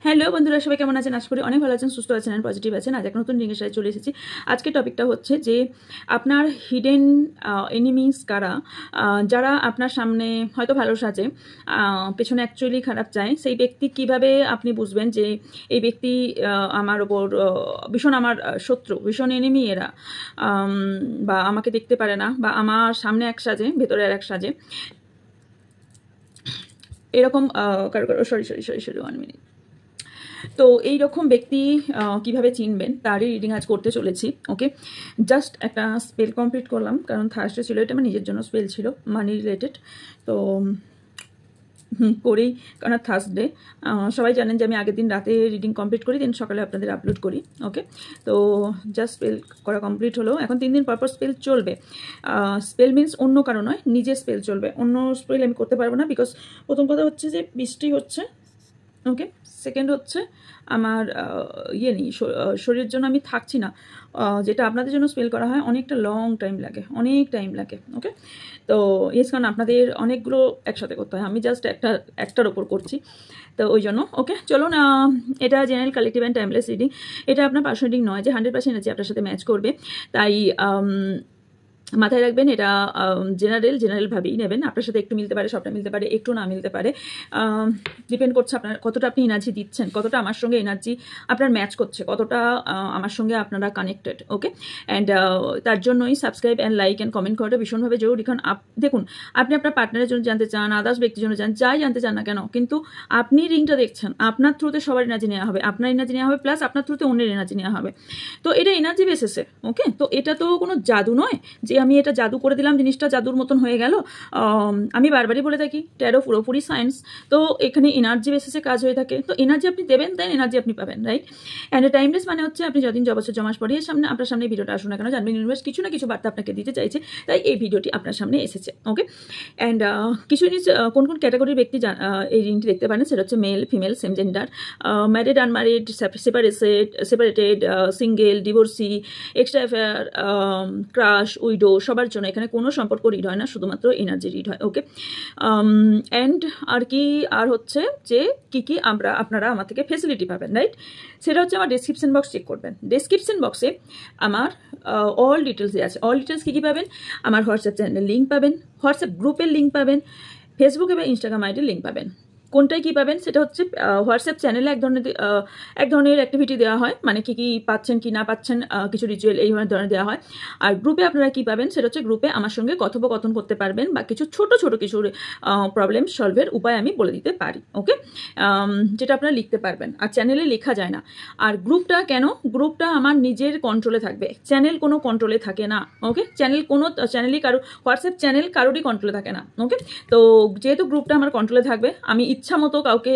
Hello বন্ধুরা, সবাই কেমন আছেন? আশা করি অনেক ভালো আছেন, সুস্থ আছেন, পজিটিভ আছেন। আজ একটা নতুন রিডিংয়ের সাথে চলে এসেছি। আজকের টপিকটা হচ্ছে যে আপনার হিডেন এনিমিস কারা, যারা আপনার সামনে হয়তো ভালো সাজে, পেছনে অ্যাকচুয়ালি খারাপ চায়। সেই ব্যক্তি কিভাবে আপনি বুঝবেন যে এই ব্যক্তি আমার ওপর ভীষণ আমার শত্রু, ভীষণ এনিমি এরা, বা আমাকে দেখতে পারে না, বা আমার সামনে এক সাজে ভেতরে আর এক সাজে, এরকম সরি 1 মিনিট। তো এইরকম ব্যক্তি কিভাবে চিনবেন তারই রিডিং আজ করতে চলেছি। ওকে, জাস্ট একটা স্পেল কমপ্লিট করলাম, কারণ থার্সডে ছিল, এটা আমার নিজের জন্য স্পেল ছিল, মানি রিলেটেড। তো করেই, কারণ থার্সডে সবাই জানেন যে আমি আগের দিন রাতে রিডিং কমপ্লিট করি, দিন সকালে আপনাদের আপলোড করি। ওকে, তো জাস্ট স্পেল করা কমপ্লিট হলো। এখন 3 দিন পর স্পেল চলবে। স্পেল মিনস অন্য কারো নয়, নিজের স্পেল চলবে। অন্য স্পেল আমি করতে পারবো না, বিকজ প্রথম কথা হচ্ছে যে বৃষ্টি হচ্ছে। ওকে, সেকেন্ড হচ্ছে আমার ইয়ে নেই, শরীরের জন্য আমি থাকছি না। যেটা আপনাদের জন্য স্পেল করা হয় অনেকটা লং টাইম লাগে, অনেক টাইম লাগে। ওকে, তো ইয়েস, কারণ আপনাদের অনেকগুলো একসাথে করতে হয়, আমি জাস্ট একটার ওপর করছি, তো ওই জন্য। ওকে, চলুন। এটা general, collective and timeless reading. এটা আপনার পার্সোনাল রিডিং নয় যে 100% আছে আপনার সাথে ম্যাচ করবে, তাই মাথায় রাখবেন এটা জেনারেলভাবেই নেবেন। আপনার সাথে একটু মিলতে পারে, সবটা মিলতে পারে, একটু না মিলতে পারে, ডিপেন্ড করছে আপনার কতটা আপনি এনার্জি দিচ্ছেন, কতটা আমার সঙ্গে এনার্জি আপনার ম্যাচ করছে, কতটা আমার সঙ্গে আপনারা কানেক্টেড। ওকে, অ্যান্ড তার জন্যই subscribe and like and comment করাটা ভীষণভাবে জরুরি। কারণ দেখুন, আপনি আপনার পার্টনারের জন্য জানতে চান, আদার্স ব্যক্তির জন্য চান, যাই জানতে চান না কেন, কিন্তু আপনি রিংটা দেখছেন, আপনার থ্রুতে সবার এনার্জি নেওয়া হবে, আপনার এনার্জি নেওয়া হবে, প্লাস আপনার থ্রুতে অন্যের এনার্জি নেওয়া হবে। তো এটা এনার্জি বেসিসে। ওকে, তো এটা তো কোনো জাদু নয় যে আমি এটা জাদু করে দিলাম, জিনিসটা জাদুর মতন হয়ে গেল। আমি বারবারই বলে থাকি, ট্যারো পুরোপুরি সায়েন্স। তো এখানে এনার্জি বেসিসে কাজ হয়ে থাকে। তো এনার্জি আপনি দেবেন, দেন এনার্জি আপনি পাবেন, রাইট? অ্যান্ড টাইমলেস মানে হচ্ছে আপনি যদিন বছর জমাস পরে আপনার সামনে ভিডিওটা আসুন না কেন, জানবেন ইউনিভার্স কিছু না কিছু বার্তা আপনাকে দিতে চাইছে, তাই এই ভিডিওটি আপনার সামনে এসেছে। ওকে, অ্যান্ড কিছু জিনিস কোন কোন ক্যাটাগরির ব্যক্তি এই রিংটি দেখতে পারেন, সেটা হচ্ছে male, female, same gender, married, unmarried, separated, single, divorcee, extra affair, crush, widow, সবার জন্য এখানে কোনো সম্পর্ক রিড হয় না, শুধুমাত্র এনার্জি রিড হয়। ওকে, অ্যান্ড আর হচ্ছে যে কি আপনারা আমার থেকে ফেসিলিটি পাবেন, রাইট? সেটা হচ্ছে আমার ডেসক্রিপশন বক্স চেক করবেন। ডেসক্রিপশন বক্সে আমার অল ডিটেলসই আছে। অল ডিটেলস কী পাবেন? আমার হোয়াটসঅ্যাপ চ্যানেলের লিঙ্ক পাবেন, হোয়াটসঅ্যাপ গ্রুপের লিঙ্ক পাবেন, ফেসবুক এবং ইনস্টাগ্রাম আইডির লিঙ্ক পাবেন। কোনটাই কী পাবেন? সেটা হচ্ছে হোয়াটসঅ্যাপ চ্যানেলে এক ধরনের অ্যাক্টিভিটি দেওয়া হয়, মানে কী পাচ্ছেন কি না পাচ্ছেন, কিছু রিচুয়াল এই ধরনের দেওয়া হয়। আর গ্রুপে আপনারা কী পাবেন? সেটা হচ্ছে গ্রুপে আমার সঙ্গে কথোপকথন করতে পারবেন, বা কিছু ছোট কিছু প্রবলেম সলভের উপায় আমি বলে দিতে পারি। ওকে, যেটা আপনারা লিখতে পারবেন, আর চ্যানেলে লেখা যায় না। আর গ্রুপটা আমার নিজের কন্ট্রোলে থাকবে, চ্যানেল কোনো কন্ট্রোলে থাকে না। ওকে, চ্যানেলই হোয়াটসঅ্যাপ চ্যানেল কারোরই কন্ট্রোলে থাকে না। ওকে, তো যেহেতু গ্রুপটা আমার কন্ট্রোলে থাকবে, আমি ইচ্ছা মতো কাউকে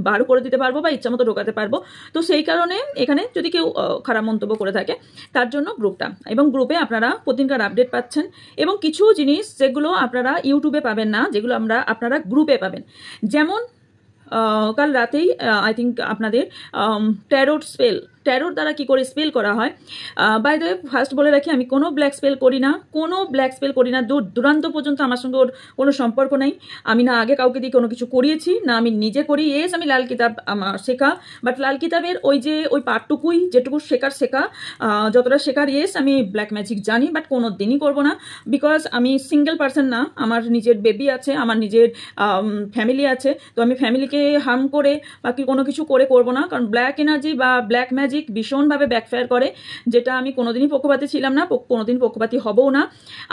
বার করে দিতে পারবো বা ইচ্ছা মতো ঢোকাতে পারবো। তো সেই কারণে এখানে যদি কেউ খারাপ মন্তব্য করে থাকে, তার জন্য গ্রুপটা, এবং গ্রুপে আপনারা প্রতিদিনকার আপডেট পাচ্ছেন, এবং কিছু জিনিস যেগুলো আপনারা ইউটিউবে পাবেন না, যেগুলো আপনারা গ্রুপে পাবেন। যেমন কাল রাতেই আই থিঙ্ক আপনাদের ট্যারোট দ্বারা কী করে স্পেল করা হয়। বাই দ্য ওয়ে, ফার্স্ট বলে রাখি, আমি কোনো ব্ল্যাক স্পেল করি না, দূরান্ত পর্যন্ত আমার সঙ্গে ওর কোনো সম্পর্ক নেই। আমি না আগে কাউকে দিয়ে কোনো কিছু করিয়েছি, না আমি নিজে করি। এস, আমি লাল কিতাব আমার শেখা, বাট লাল কিতাবের ওই পার্টটুকুই, যেটুকু শেখা, যতটা শেখার, ইয়েস আমি ব্ল্যাক ম্যাজিক জানি, বাট কোনো দিনই করবো না, বিকজ আমি সিঙ্গেল পার্সন না, আমার নিজের বেবি আছে, আমার নিজের ফ্যামিলি আছে। তো আমি ফ্যামিলিকে হার্ম করে বাকি কোনো কিছু করবো না, কারণ ব্ল্যাক এনার্জি বা ব্ল্যাক ম্যাজিক ভীষণভাবে ব্যাকফায়ার করে, যেটা আমি কোনোদিনই পক্ষপাতী ছিলাম না, কোনোদিন পক্ষপাতী হবও না।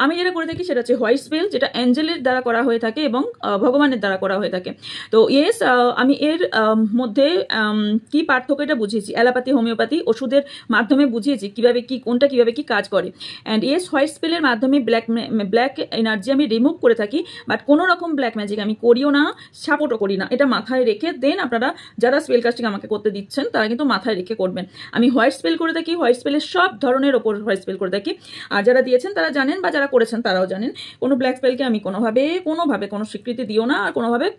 আমি যেটা করে থাকি সেটা হচ্ছে হোয়াইট স্পেল, যেটা অ্যাঞ্জেলের দ্বারা করা হয়ে থাকে এবং ভগবানের দ্বারা করা হয়ে থাকে। তো ইয়েস, আমি এর মধ্যে কি পার্থক্য এটা বুঝিয়েছি, অ্যালোপ্যাথি, হোমিওপ্যাথি, ওষুধের মাধ্যমে বুঝিয়েছি কোনটা কিভাবে কি কাজ করে। অ্যান্ড ইয়েস, হোয়াইট স্পেলের মাধ্যমে ব্ল্যাক এনার্জি আমি রিমুভ করে থাকি, বাট কোনো রকম ব্ল্যাক ম্যাজিক আমি করিও না, সাপোর্টও করি না। এটা মাথায় রেখে দেন আপনারা যারা স্পেল কাস্টিং আমাকে করতে দিচ্ছেন, তারা কিন্তু মাথায় রেখে করবেন। আমি হোয়াইট স্পেল করে থাকি, হোয়াইট স্পেলের সব ধরনের ওপর হোয়াইট স্পেল করে থাকি। আর যারা দিয়েছেন তারা জানেন, বা যারা করেছেন তারাও জানেন, কোনো ব্ল্যাক স্পেলকে আমি কোনোভাবে কোনো স্বীকৃতি দিও না, আর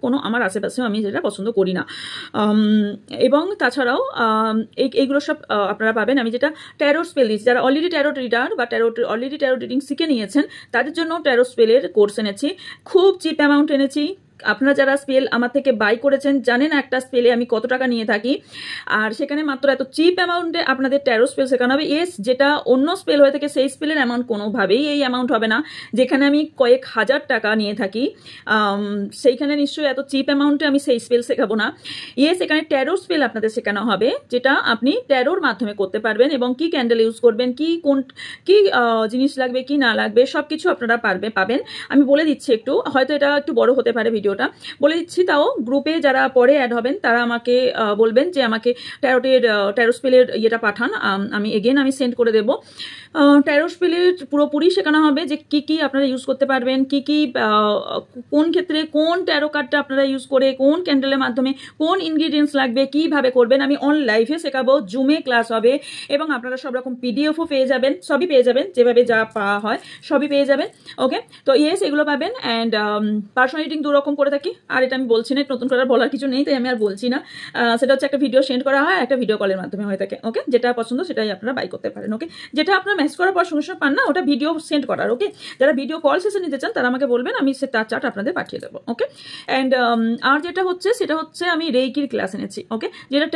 কোনো আমার আশেপাশেও আমি যেটা পছন্দ করি না। এবং তাছাড়াও এইগুলো সব আপনারা পাবেন। আমি যেটা ট্যারো স্পেল দিয়েছি, যারা অলরেডি ট্যারোট রিডার বা অলরেডি ট্যারো রিডিং শিখে নিয়েছেন, তাদের জন্য ট্যারো স্পেলের কোর্স এনেছি, খুব চিপ অ্যামাউন্ট এনেছি, আপনারা যারা স্পেল আমার থেকে বাই করেছেন জানেন একটা স্পেলে আমি কত টাকা নিয়ে থাকি, আর সেখানে মাত্র এত চিপ অ্যামাউন্টে আপনাদের ট্যারো স্পেল শেখানো হবে। এস যেটা অন্য স্পেল হয়ে থাকে সেই স্পেলের অ্যামাউন্ট কোনোভাবেই এই অ্যামাউন্ট হবে না, যেখানে আমি কয়েক হাজার টাকা নিয়ে থাকি সেইখানে নিশ্চয়ই এত চিপ অ্যামাউন্টে আমি সেই স্পেল শেখাবো না। ইয়েস, এখানে ট্যারো স্পেল আপনাদের শেখানো হবে, যেটা আপনি ট্যারোর মাধ্যমে করতে পারবেন, এবং কি ক্যান্ডেল ইউজ করবেন, কি জিনিস লাগবে কি না লাগবে সব কিছু আপনারা পাবেন। আমি বলে দিচ্ছি একটু, হয়তো এটা একটু বড় হতে পারে ভিডিওটা, বলে দিচ্ছি। তাও গ্রুপে যারা পরে অ্যাড হবেন তারা আমাকে বলবেন যে আমাকে ট্যারো স্পেলের ইয়েটা পাঠান, আমি সেন্ড করে দেবো। ট্যারো স্পেলের পুরোপুরি শেখানো হবে যে কি আপনারা ইউজ করতে পারবেন, কি কোন ক্ষেত্রে কোন ট্যারো কার্ডটা আপনারা ইউজ করে কোন ক্যান্ডেলের মাধ্যমে কোন ইনগ্রিডিয়েন্টস লাগবে, কিভাবে করবেন আমি অন লাইভে শেখাবো, জুমে ক্লাস হবে, এবং আপনারা সব রকম পিডিএফও পেয়ে যাবেন, সবই পেয়ে যাবেন, যেভাবে যা পাওয়া হয় সবই পেয়ে যাবেন। ওকে, তো ইয়েস এগুলো পাবেন। অ্যান্ড পার্সোনাল রিডিং 2 রকম করে থাকি, আর এটা আমি বলছি না, নতুন করে বলার কিছু নেই, তাই আমি আর বলছি না। সেটা হচ্ছে একটা ভিডিও সেন্ড করা হয়, একটা ভিডিও কলের মাধ্যমে হয়ে থাকে। ওকে, যেটা পছন্দ সেটাই আপনারা বাই করতে পারেন। ওকে, যেটা আপনারা মেসেজ করার পর সঙ্গে সঙ্গে পান না, ওটা ভিডিও সেন্ড করার। ওকে, যারা ভিডিও কল সেশন নিতে চান তারা আমাকে বলবেন, আমি তার চার্ট আপনাদের পাঠিয়ে দেবো। ওকে, অ্যান্ড আর যেটা হচ্ছে সেটা হচ্ছে আমি রেইকির ক্লাস এনেছি। ওকে, যেটা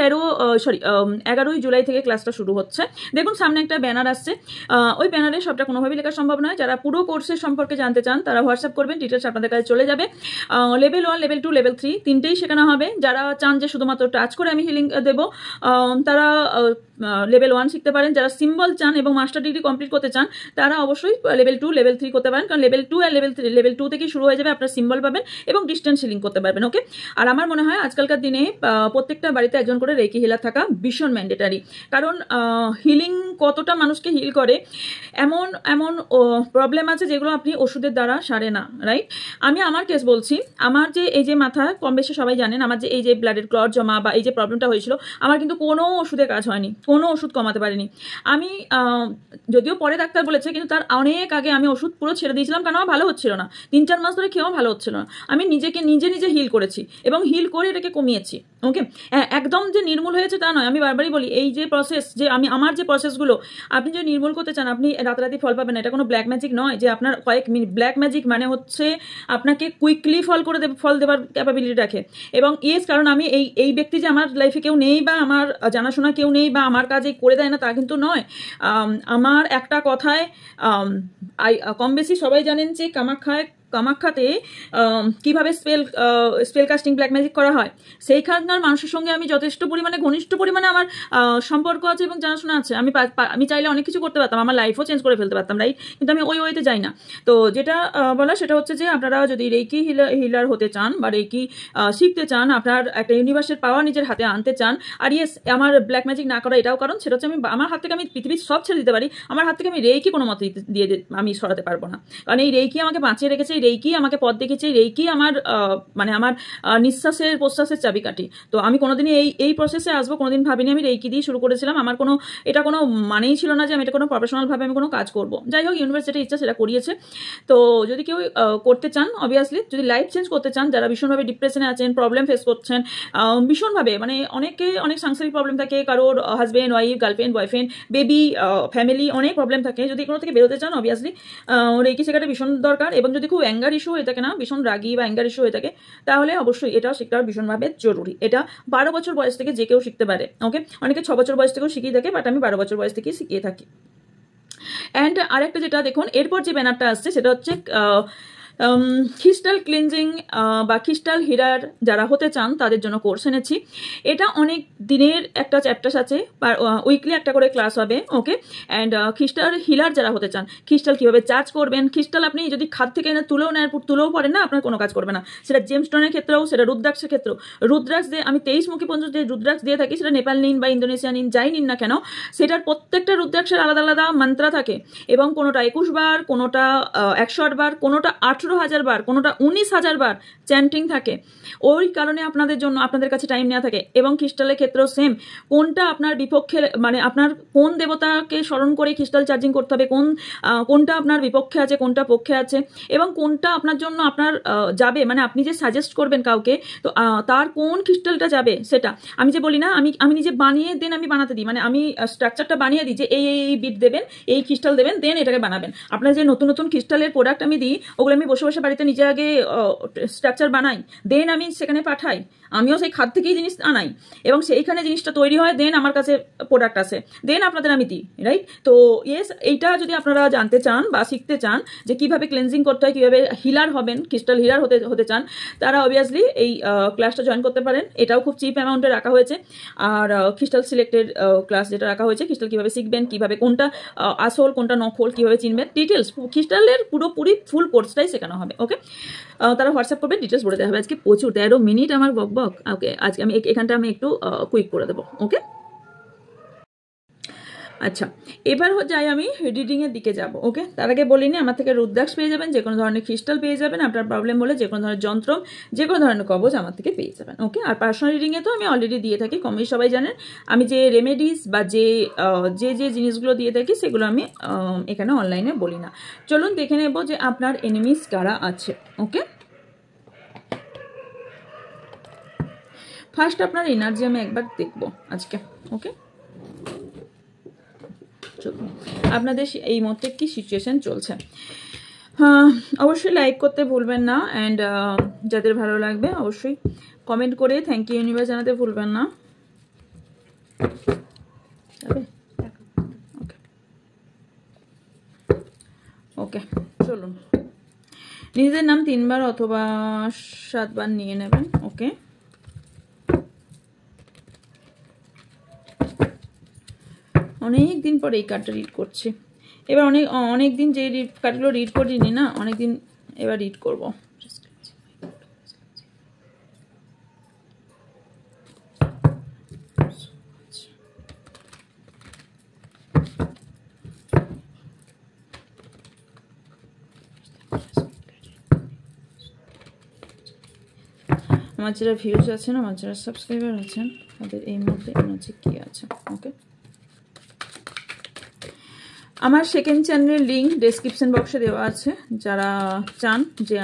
11ই জুলাই থেকে ক্লাসটা শুরু হচ্ছে। দেখুন সামনে একটা ব্যানার আসছে, ওই ব্যানারে সবটা কোনোভাবেই লেখা সম্ভব নয়। যারা পুরো কোর্সের সম্পর্কে জানতে চান তারা হোয়াটসঅ্যাপ করবেন, ডিটেলস আপনাদের কাছে চলে যাবে। লেভেল 1, লেভেল 2, লেভেল 3 তিনটেই শেখানো হবে। যারা চান যে শুধুমাত্র টাচ করে আমি হিলিং দেবো তারা লেভেল 1 শিখতে পারেন। যারা সিম্বল চান এবং মাস্টার ডিগ্রি কমপ্লিট করতে চান তারা অবশ্যই লেভেল 2, লেভেল 3 করতে পারেন, কারণ লেভেল 2 আর লেভেল 2 থেকেই শুরু হয়ে যাবে, আপনার সিম্বল পাবেন এবং ডিস্টেন্স হিলিং করতে পারবেন। ওকে, আর আমার মনে হয় আজকালকার দিনে প্রত্যেকটা বাড়িতে একজন করে রেকি হিলার থাকা ভীষণ ম্যান্ডেটারি, কারণ হিলিং কতটা মানুষকে হিল করে, এমন প্রবলেম আছে যেগুলো আপনি ওষুধের দ্বারা সারে না, রাইট? আমি আমার কেস বলছি, আমার যে এই যে মাথা কম বেশি সবাই জানেন, আমার যে এই যে ব্লাডের ক্লট জমা বা এই যে প্রবলেমটা হয়েছিল, আমার কিন্তু কোনো ওষুধে কাজ হয়নি, কোনো ওষুধ কমাতে পারিনি আমি। যদিও পরে ডাক্তার বলেছে, কিন্তু তার অনেক আগে আমি ওষুধ পুরো ছেড়ে দিয়েছিলাম, কারণ আমার ভালো হচ্ছিল না, 3-4 মাস ধরে খেয়েও ভালো হচ্ছিল না। আমি নিজে হিল করেছি এবং হিল করে এটাকে কমিয়েছি। ওকে, একদম যে নির্মূল হয়েছে তা নয়, আমি বারবারই বলি এই যে প্রসেস, যে আমার যে প্রসেসগুলো আপনি যদি নির্মূল করতে চান আপনি রাতারাতি ফল পাবেন না, এটা কোনো ব্ল্যাক ম্যাজিক নয় যে আপনার কয়েক মিনিট। ব্ল্যাক ম্যাজিক মানে হচ্ছে আপনাকে কুইকলি ফল দেওয়ার ক্যাপাবিলিটি রাখে। এবং ইয়েস, কারণ আমি এই ব্যক্তি যে আমার লাইফে কেউ নেই বা আমার জানাশোনা কেউ নেই বা আমার কাজে করে দেয় না তা কিন্তু নয়। আমার একটা কথায় কম বেশি সবাই জানেন যে কামাখ্যাতে কিভাবে স্পেল কাস্টিং ব্ল্যাক ম্যাজিক করা হয়, সেইখানকার মানুষের সঙ্গে আমি যথেষ্ট পরিমাণে ঘনিষ্ঠ পরিমাণে আমার সম্পর্ক আছে এবং জানাশোনা আছে। আমি চাইলে অনেক কিছু করতে পারতাম, আমার লাইফও চেঞ্জ করে ফেলতে পারতাম, রাইট? কিন্তু আমি ওই ওয়েতে যাই না। তো যেটা বলা সেটা হচ্ছে যে আপনারা যদি রেকি হিলার হতে চান বা রেকি শিখতে চান, আপনার একটা ইউনিভার্সের পাওয়ার নিজের হাতে আনতে চান, আর ইয়েস আমার ব্ল্যাক ম্যাজিক না করা এটাও কারণ, সেটা হচ্ছে আমার হাত থেকে আমি পৃথিবীর সব ছেড়ে দিতে পারি, আমার হাত থেকে আমি রেকি কোনো মতে দিয়ে আমি সরাতে পারবো না, কারণ এই রেকি আমাকে বাঁচিয়ে রেখেছে, রেইকি আমাকে পথ দেখেছে, রেইকি আমার আমার নিঃশ্বাসের প্রশ্বাসের চাবিকাঠি। তো আমি কোনোদিনই এই প্রসেসে আসবো কোনোদিন ভাবিনি। আমি রেইকি দিয়ে শুরু করেছিলাম, আমার এটা কোনো মানেই ছিল না যে আমি এটা কোনো প্রফেশনালভাবে আমি কোনো কাজ করব। যাই হোক, ইউনিভার্স যেটা ইচ্ছা সেটা করিয়েছে। তো যদি কেউ করতে চান, অবভিয়াসলি যদি লাইফ চেঞ্জ করতে চান, যারা ভীষণভাবে ডিপ্রেশনে আছেন, প্রবলেম ফেস করছেন ভীষণভাবে, মানে অনেক সাংসারিক প্রবলেম থাকে, কারোর husband wife girlfriend boyfriend baby family অনেক প্রবলেম থাকে, যদি কোনো থেকে বেরোতে চান অবভিয়াসলি রেইকি শেখাটা ভীষণ দরকার। এবং যদি খুব অ্যাঙ্গার ইস্যু হয়ে থাকে না, ভীষণ রাগি বা অ্যাঙ্গার ইস্যু হয়ে থাকে, তাহলে অবশ্যই এটাও শেখাটা ভীষণভাবে জরুরি। এটা 12 বছর বয়স থেকে যে কেউ শিখতে পারে। ওকে, অনেকে 6 বছর বয়স থেকেও শিখিয়ে থাকে, বাট আমি 12 বছর বয়স থেকেই শিখিয়ে থাকি। অ্যান্ড আরেকটা যেটা দেখুন, এরপর যে ব্যানারটা আসছে সেটা হচ্ছে ক্রিস্টাল ক্লিনজিং বা ক্রিস্টাল হিলার যারা হতে চান তাদের জন্য কোর্স এনেছি। এটা অনেক দিনের একটা চ্যাপ্টার আছে, উইকলি একটা করে ক্লাস হবে। ওকে, অ্যান্ড ক্রিস্টাল হিলার যারা হতে চান, ক্রিস্টাল কীভাবে চার্জ করবেন, ক্রিস্টাল আপনি যদি খাদ থেকে এনে তুলেও পড়েন না, আপনার কোনো কাজ করবে না, সেটা জেমস্টোনের ক্ষেত্রেও, সেটা রুদ্রাক্ষের ক্ষেত্রেও। রুদ্রাক্ষ দিয়ে আমি 23 মুখী পর্যন্ত যে রুদ্রাক্ষ দিয়ে থাকি, সেটা নেপাল নিন বা ইন্দোনেশিয়া নিন, যাই নিন না কেন, সেটার প্রত্যেকটা রুদ্রাক্ষের আলাদা আলাদা মন্ত্র থাকে, এবং কোনোটা 21 বার, কোনোটা 108 বার, কোনোটা 18,000 বার, কোনোটা 19,000 বার চ্যান্টিং থাকে। ওই কারণে আপনাদের কাছে টাইম নেওয়া থাকে। এবং ক্রিস্টালের ক্ষেত্রেও সেম, কোনটা আপনার বিপক্ষে, মানে আপনার কোন দেবতাকে স্মরণ করে ক্রিস্টাল চার্জিং করতে হবে, কোনটা আপনার বিপক্ষে আছে, কোনটা পক্ষে আছে, এবং কোনটা আপনার জন্য আপনার যাবে, মানে আপনি যে সাজেস্ট করবেন কাউকে, তো তার কোন ক্রিস্টালটা যাবে সেটা। আমি যে বলি না, আমি নিজে বানিয়ে দেন, আমি বানাতে দিই, মানে আমি স্ট্রাকচারটা বানিয়ে দিই যে এই বিট দেবেন, এই ক্রিস্টাল দেবেন, দেন এটাকে বানাবেন। আপনার যে নতুন নতুন ক্রিস্টালের প্রোডাক্ট আমি দিই, ওগুলো আমি বসে বসে বাড়িতে নিজে আগে স্ট্রাকচার বানাই, দেন আমি সেখানে পাঠাই, আমিও সেই খাত থেকেই জিনিস আনাই এবং সেইখানে জিনিসটা তৈরি হয়, দেন আমার কাছে প্রোডাক্ট আসে, দেন আপনাদের আমি দিই, রাইট? তো ইয়েস, এইটা যদি আপনারা জানতে চান বা শিখতে চান যে কিভাবে ক্লেন্সিং করতে হয়, কিভাবে হিলার হবেন, ক্রিস্টাল হিলার হতে চান, তারা অবভিয়াসলি এই ক্লাসটা জয়েন করতে পারেন। এটাও খুব চিপ অ্যামাউন্টে রাখা হয়েছে। আর ক্রিস্টাল সিলেক্টেড ক্লাস যেটা রাখা হয়েছে, ক্রিস্টাল কীভাবে শিখবেন, কীভাবে কোনটা আসল কোনটা নকল কীভাবে চিনবেন, ডিটেলস ক্রিস্টালের পুরোপুরি ফুল কোর্সটাই শেখানো হবে। ওকে, তারা হোয়াটসঅ্যাপ করবে, ডিটেলস বলে দেওয়া হবে। আজকে প্রচুর 13 মিনিট আমার বক। ওকে, আজকে আমি এখানটা আমি একটু কুইক করে দেবো। ওকে, আচ্ছা, এবার যাই আমি রিডিংয়ের দিকে যাব। ওকে, তার আগে বলিনি, আমার থেকে রুদ্রাক্ষ পেয়ে যাবেন, যে কোনো ধরনের ক্রিস্টাল পেয়ে যাবেন, আপনার প্রবলেম হলে যে কোনো ধরনের যন্ত্র, যে কোনো ধরনের কবচ আমার থেকে পেয়ে যাবেন। ওকে, আর পার্সোনাল রিডিংয়ে তো আমি অলরেডি দিয়ে থাকি, কম বেশি সবাই জানেন। আমি যে রেমেডিস বা যে জিনিসগুলো দিয়ে থাকি সেগুলো আমি এখানে অনলাইনে বলি না। চলুন দেখে নেব যে আপনার এনিমিস কারা আছে। ওকে, ফার্স্ট আপনার এনার্জি আমি একবার দেখব আজকে। ওকে, আপনাদের এই মুহূর্তে কি সিচুয়েশন চলছে। অবশ্যই লাইক করতে ভুলবেন না, অ্যান্ড যাদের ভালো লাগবে অবশ্যই কমেন্ট করে থ্যাংক ইউ ইউনিভার্স জানাতে ভুলবেন না। ওকে, চলুন, নিজের নাম 3 বার অথবা 7 বার নিয়ে নেবেন। ওকে, অনেক দিন পরে এই কার্ডটা রিড করছি। এবার অনেক দিন যে কার্ডগুলো রিড করিনি না, অনেক দিন এবার রিড করব। আমার যারা ভিউজ আছেন, আমার যারা সাবস্ক্রাইবার আছেন, তাদের এই মুহূর্তে এনার্জি কি আছে। ওকে, আমার সেকেন্ড চ্যানেলের লিঙ্ক ডেসক্রিপশন বক্সে দেওয়া আছে। যারা চান যে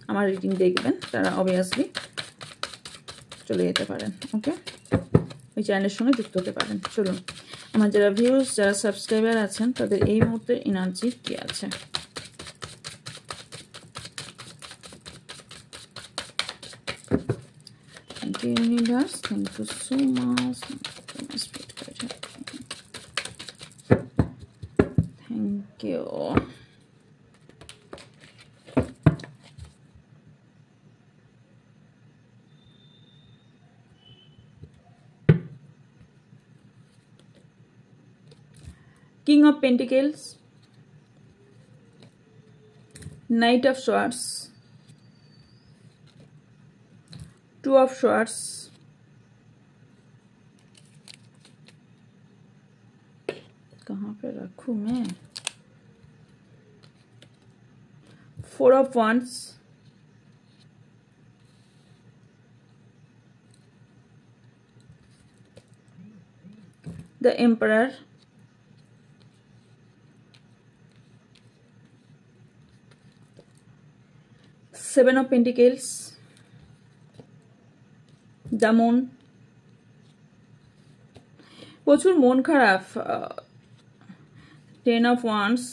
আমার রিডিং দেখবেন, তারা অবভিয়াসলি চলে যেতে পারেন। ওকে, ওই চ্যানেলের সঙ্গে যুক্ত হতে পারেন। চলুন, আমার যারা ভিউজ, যারা সাবস্ক্রাইবার আছেন, তাদের এই মুহূর্তে এনার্জি কি আছে। Thank you universe, thank you so much, thank you. King of Pentacles, Knight of Swords, 2 of Swords, कहाँ पे रखूं मैं, 4 of Wands, the Emperor, Seven of Pentacles, the Moon, প্রচুর মন খারাপ, 10 of Wands,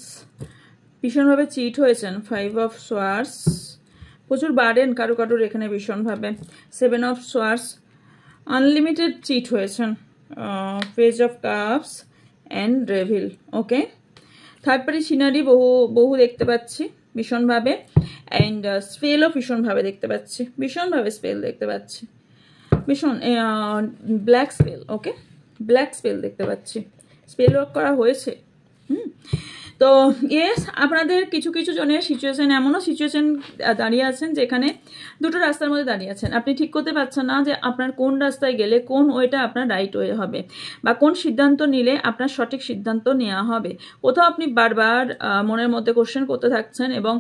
ভীষণভাবে চিট হয়েছেন, 5 of Swords, প্রচুর বার্ডেন কারোর এখানে ভীষণভাবে, 7 of Swords, আনলিমিটেড চিট হয়েছেন, page of cups and devil. Okay, third party scenery বহু দেখতে পাচ্ছি ভীষণভাবে, অ্যান্ড স্পেলও ভীষণভাবে দেখতে পাচ্ছি, ভীষণভাবে স্পেল দেখতে পাচ্ছি, ভীষণ ব্ল্যাক স্পেল। ওকে, ব্ল্যাক স্পেল দেখতে পাচ্ছি, স্পেল ওয়ার্ক করা হয়েছে। তো ইয়েস, আপনাদের কিছু জনের সিচুয়েশন, এমনও সিচুয়েশন দাঁড়িয়ে আছেন যেখানে দুটো রাস্তার মধ্যে দাঁড়িয়ে আছেন, আপনি ঠিক করতে পারছেন না যে আপনার কোন রাস্তায় গেলে কোন ওয়েটা আপনার রাইট ওয়ে হবে, বা কোন সিদ্ধান্ত নিলে আপনার সঠিক সিদ্ধান্ত নেওয়া হবে। কোথাও আপনি বারবার মনের মধ্যে কোশ্চেন করতে থাকছেন, এবং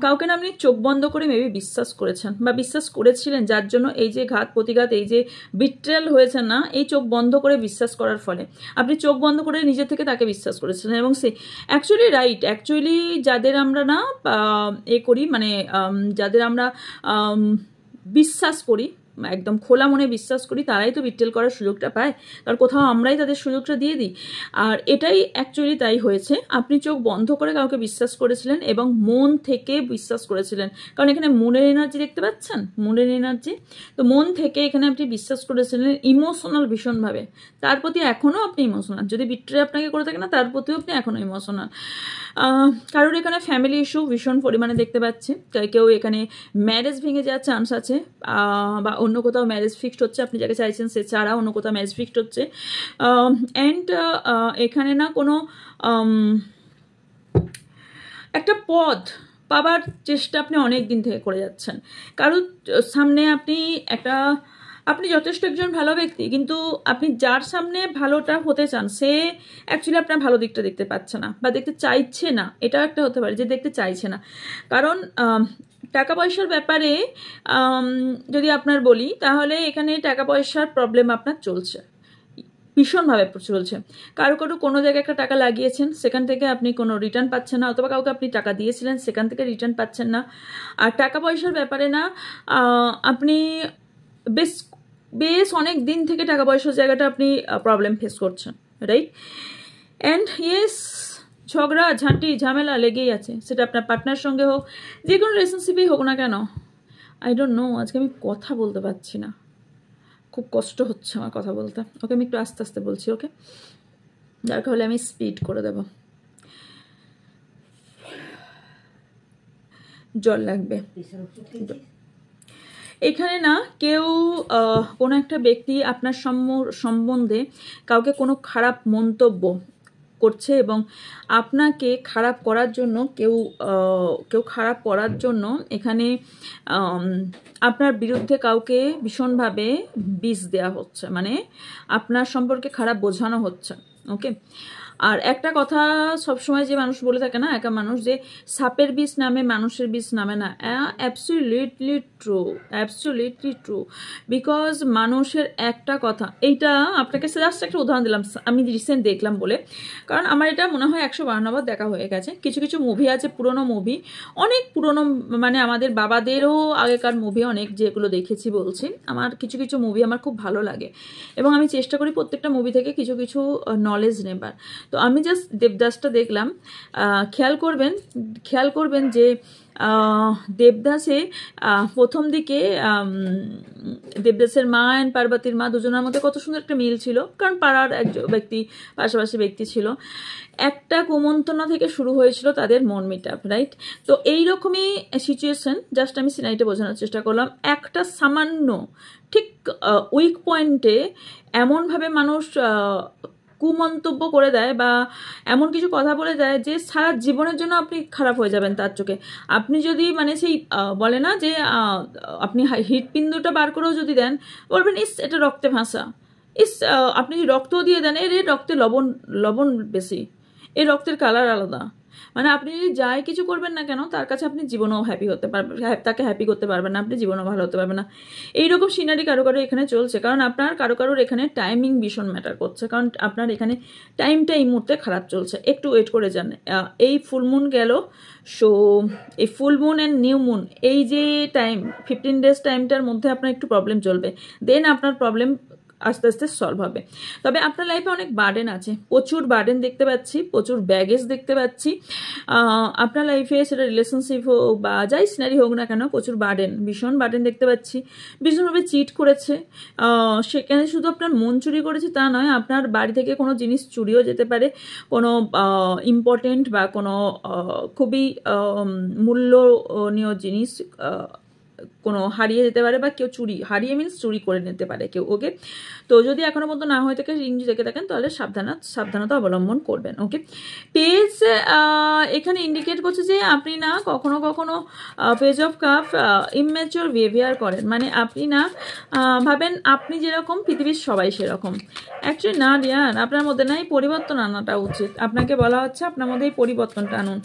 কাউকে না আপনি চোখ বন্ধ করে মেবি বিশ্বাস করেছেন বা বিশ্বাস করেছিলেন, যার জন্য এই যে ঘাত প্রতিঘাত, এই যে বিট্রেল হয়েছে না, এই চোখ বন্ধ করে বিশ্বাস করার ফলে আপনি চোখ বন্ধ করে নিজে থেকে তাকে বিশ্বাস করেছিলেন, এবং সে অ্যাকচুয়ালি রাইট। অ্যাকচুয়ালি যাদের আমরা না করি, মানে যাদের আমরা বিশ্বাস করি একদম খোলা মনে বিশ্বাস করি তারাই তো বিট্রেল করার সুযোগটা পায়, কারণ কোথাও আমরাই তাদের সুযোগটা দিয়ে দিই। আর এটাই অ্যাকচুয়ালি তাই হয়েছে। আপনি চোখ বন্ধ করে কাউকে বিশ্বাস করেছিলেন এবং মন থেকে বিশ্বাস করেছিলেন, কারণ এখানে মনের এনার্জি দেখতে পাচ্ছেন, মনের এনার্জি। তো মন থেকে এখানে আপনি বিশ্বাস করেছিলেন ইমোশনাল ভীষণভাবে, তার প্রতি এখনও আপনি ইমোশনাল। যদি বিট্রে আপনাকে করে থাকে না, তার প্রতিও আপনি এখনও ইমোশনাল। কারোর এখানে ফ্যামিলি ইস্যু ভীষণ পরিমাণে দেখতে পাচ্ছি, কেউ এখানে ম্যারেজ ভেঙে যাওয়ার চান্স আছে, বা অন্য কোথাও ম্যারেজ ফিক্সড হচ্ছে, আপনি যাকে চাইছেন সে ছাড়া অন্য কোথাও ম্যারেজ ফিক্সড হচ্ছে। অ্যান্ড এখানে না কোনো একটা পদ পাবার চেষ্টা আপনি অনেক দিন থেকে করে যাচ্ছেন। কারোর সামনে আপনি যথেষ্ট একজন ভালো ব্যক্তি, কিন্তু আপনি যার সামনে ভালোটা হতে চান সে অ্যাকচুয়ালি আপনার ভালো দিকটা দেখতে পাচ্ছে না বা দেখতে চাইছে না। এটাও একটা হতে পারে যে দেখতে চাইছে না। কারণ টাকা পয়সার ব্যাপারে যদি আপনার বলি, তাহলে এখানে টাকা পয়সার প্রবলেম আপনার চলছে, ভীষণভাবে চলছে। কারো কোনো জায়গায় একটা টাকা লাগিয়েছেন, সেখান থেকে আপনি কোনো রিটার্ন পাচ্ছেন না, অথবা কাউকে আপনি টাকা দিয়েছিলেন সেখান থেকে রিটার্ন পাচ্ছেন না। আর টাকা পয়সার ব্যাপারে না, আপনি বেশ অনেক দিন থেকে টাকা পয়সার জায়গাটা আপনি প্রবলেম ফেস করছেন, রাইট? অ্যান্ড ইয়েস, ঝগড়া ঝাঁটি ঝামেলা লেগেই আছে, সেটা আপনার পার্টনার সঙ্গে হোক, যে কোনো রিলেশনশিপেই হোক না কেন। আই ডোন্ট নো, আজকে আমি কথা বলতে পারছি না, খুব কষ্ট হচ্ছে আমার কথা বলতে। ওকে, আমি একটু আস্তে আস্তে বলছি, ওকে? দরকার হলে আমি স্পিড করে দেব, জল লাগবে। এখানে না কেউ কোনো একটা ব্যক্তি আপনার সম্বন্ধে কাউকে কোনো খারাপ মন্তব্য করছে, এবং আপনাকে খারাপ করার জন্য কেউ খারাপ করার জন্য এখানে আপনার বিরুদ্ধে কাউকে ভীষণভাবে বিষ দেওয়া হচ্ছে, মানে আপনার সম্পর্কে খারাপ বোঝানো হচ্ছে, ওকে? আর একটা কথা সবসময় যে মানুষ বলে থাকে না, একা মানুষ, যে সাপের বিষ নামে মানুষের বিষ নামে না। Absolutely true, absolutely true. Because মানুষের একটা কথা, এইটা আপনাকে জাস্ট একটা উদাহরণ দিলাম, আমি রিসেন্ট দেখলাম বলে, কারণ আমার এটা মনে হয় 152 বার দেখা হয়ে গেছে। কিছু কিছু মুভি আছে, পুরনো মুভি, অনেক পুরনো, মানে আমাদের বাবাদেরও আগেকার মুভি অনেক, যেগুলো দেখেছি বলছি। আমার কিছু কিছু মুভি আমার খুব ভালো লাগে, এবং আমি চেষ্টা করি প্রত্যেকটা মুভি থেকে কিছু কিছু নলেজ নেবার। তো আমি জাস্ট দেবদাসটা দেখলাম, খেয়াল করবেন যে দেবদাসে প্রথম দিকে দেবদাসের মা অ্যান্ড পার্বতীর মা দুজনের মধ্যে কত সুন্দর একটা মিল ছিল, কারণ পাড়ার একজন ব্যক্তি, পাশাপাশি ব্যক্তি ছিল। একটা কুমন্ত্রণা থেকে শুরু হয়েছিল তাদের মন মিটআপ, রাইট? তো এইরকমই সিচুয়েশন, জাস্ট আমি সিনারিটা বোঝানোর চেষ্টা করলাম। একটা সামান্য ঠিক উইক পয়েন্টে এমনভাবে মানুষ কুমন্তব্য করে দেয় বা এমন কিছু কথা বলে দেয় যে সারা জীবনের জন্য আপনি খারাপ হয়ে যাবেন তার চোখে। আপনি যদি মানে সেই বলে না যে আপনি হৃৎপিণ্ডটা বার করেও যদি দেন, বলবেন ইস এটা রক্তে ভাসা, ইস আপনি যদি রক্তও দিয়ে দেন, এর রক্তে লবণ বেশি, এই রক্তের কালার আলাদা। মানে আপনি যদি যাই কিছু করবেন না কেন, তার কাছে আপনি জীবনেও হ্যাপি হতে পারবেন, তাকে হ্যাপি করতে পারবেন না, আপনি জীবনেও ভালো হতে পারবেন না। এইরকম সিনারি কারো এখানে চলছে, কারণ আপনার কারোর এখানে টাইমিং ভীষণ ম্যাটার করছে, কারণ আপনার এখানে টাইমটা এই মুহূর্তে খারাপ চলছে। একটু ওয়েট করে যান, এই ফুলমুন গেল, সো এই ফুলমুন অ্যান্ড নিউ মুন, এই যে টাইম 15 ডেজ টাইমটার মধ্যে আপনার একটু প্রবলেম চলবে, দেন আপনার প্রবলেম আস্তে আস্তে সলভ হবে। তবে আপনার লাইফে অনেক বার্ডেন আছে, প্রচুর বার্ডেন দেখতে পাচ্ছি, প্রচুর ব্যাগেজ দেখতে পাচ্ছি আপনার লাইফে, সেটা রিলেশনশিপ হোক বা যাই সিনারি হোক না কেন, প্রচুর ভীষণ বার্ডেন দেখতে পাচ্ছি। ভীষণভাবে চিট করেছে, সেখানে শুধু আপনার মন চুরি করেছে তা নয়, আপনার বাড়ি থেকে কোনো জিনিস চুরিও যেতে পারে, কোনো ইম্পর্টেন্ট বা কোনো খুবই মূল্যনীয় জিনিস কোনো হারিয়ে যেতে পারে, বা কেউ হারিয়ে মিনস চুরি করে নিতে পারে কেউ, ওকে? তো যদি এখনো পর্যন্ত না হয়ে থাকে, রিং দেখে থাকেন, তাহলে সাবধানতা অবলম্বন করবেন, ওকে? পেজ এখানে ইন্ডিকেট করছে যে আপনি না কখনো কখনো page of cup immature behaviour করেন, মানে আপনি না ভাবেন আপনি যেরকম পৃথিবীর সবাই সেরকম। অ্যাকচুয়ালি না ডিয়ার, আপনার মধ্যে না এই পরিবর্তন আনাটা উচিত। আপনাকে বলা হচ্ছে আপনার মধ্যে এই পরিবর্তনটা আনুন।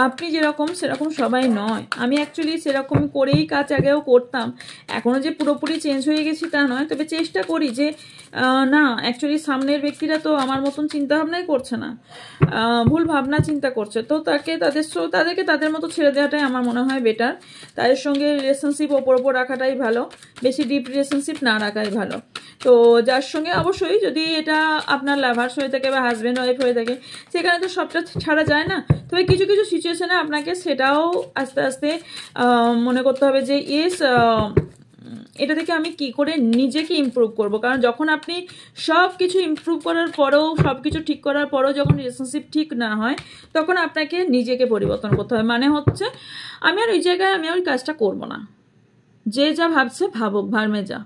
আপনি যেরকম সেরকম সবাই নয়। আমি অ্যাকচুয়ালি সেরকম করেই কাজ আগেও করতাম, এখনও যে পুরোপুরি চেঞ্জ হয়ে গেছি তা নয়, তবে চেষ্টা করি যে না অ্যাকচুয়ালি সামনের ব্যক্তিরা তো আমার মতন চিন্তাভাবনাই করছে না, ভুল ভাবনা চিন্তা করছে, তো তাদেরকে তাদের মতো ছেড়ে দেওয়াটাই আমার মনে হয় বেটার। তাদের সঙ্গে রিলেশনশিপ ওপর রাখাটাই ভালো, বেশি ডিপ রিলেশনশিপ না রাখাই ভালো। তো যার সঙ্গে অবশ্যই যদি এটা আপনার লাভার্স হয়ে থাকে বা হাজব্যান্ড ওয়াইফ হয়ে থাকে, সেখানে তো সবটা ছাড়া যায় না, তবে কিছু কিছু সিচুয়েশনে আপনাকে সেটাও আস্তে আস্তে মনে করতে হবে যে ইয়েস এটা থেকে আমি কি করে নিজেকে ইমপ্রুভ করব। কারণ যখন আপনি সব কিছু ইমপ্রুভ করার পরেও, সব কিছু ঠিক করার পরেও যখন রিলেশনশিপ ঠিক না হয়, তখন আপনাকে নিজেকে পরিবর্তন করতে হবে। মানে হচ্ছে আমি আর ওই জায়গায় আমি ওই কাজটা করব না, যে যা ভাবছে ভাবুক, ভার্মে যা,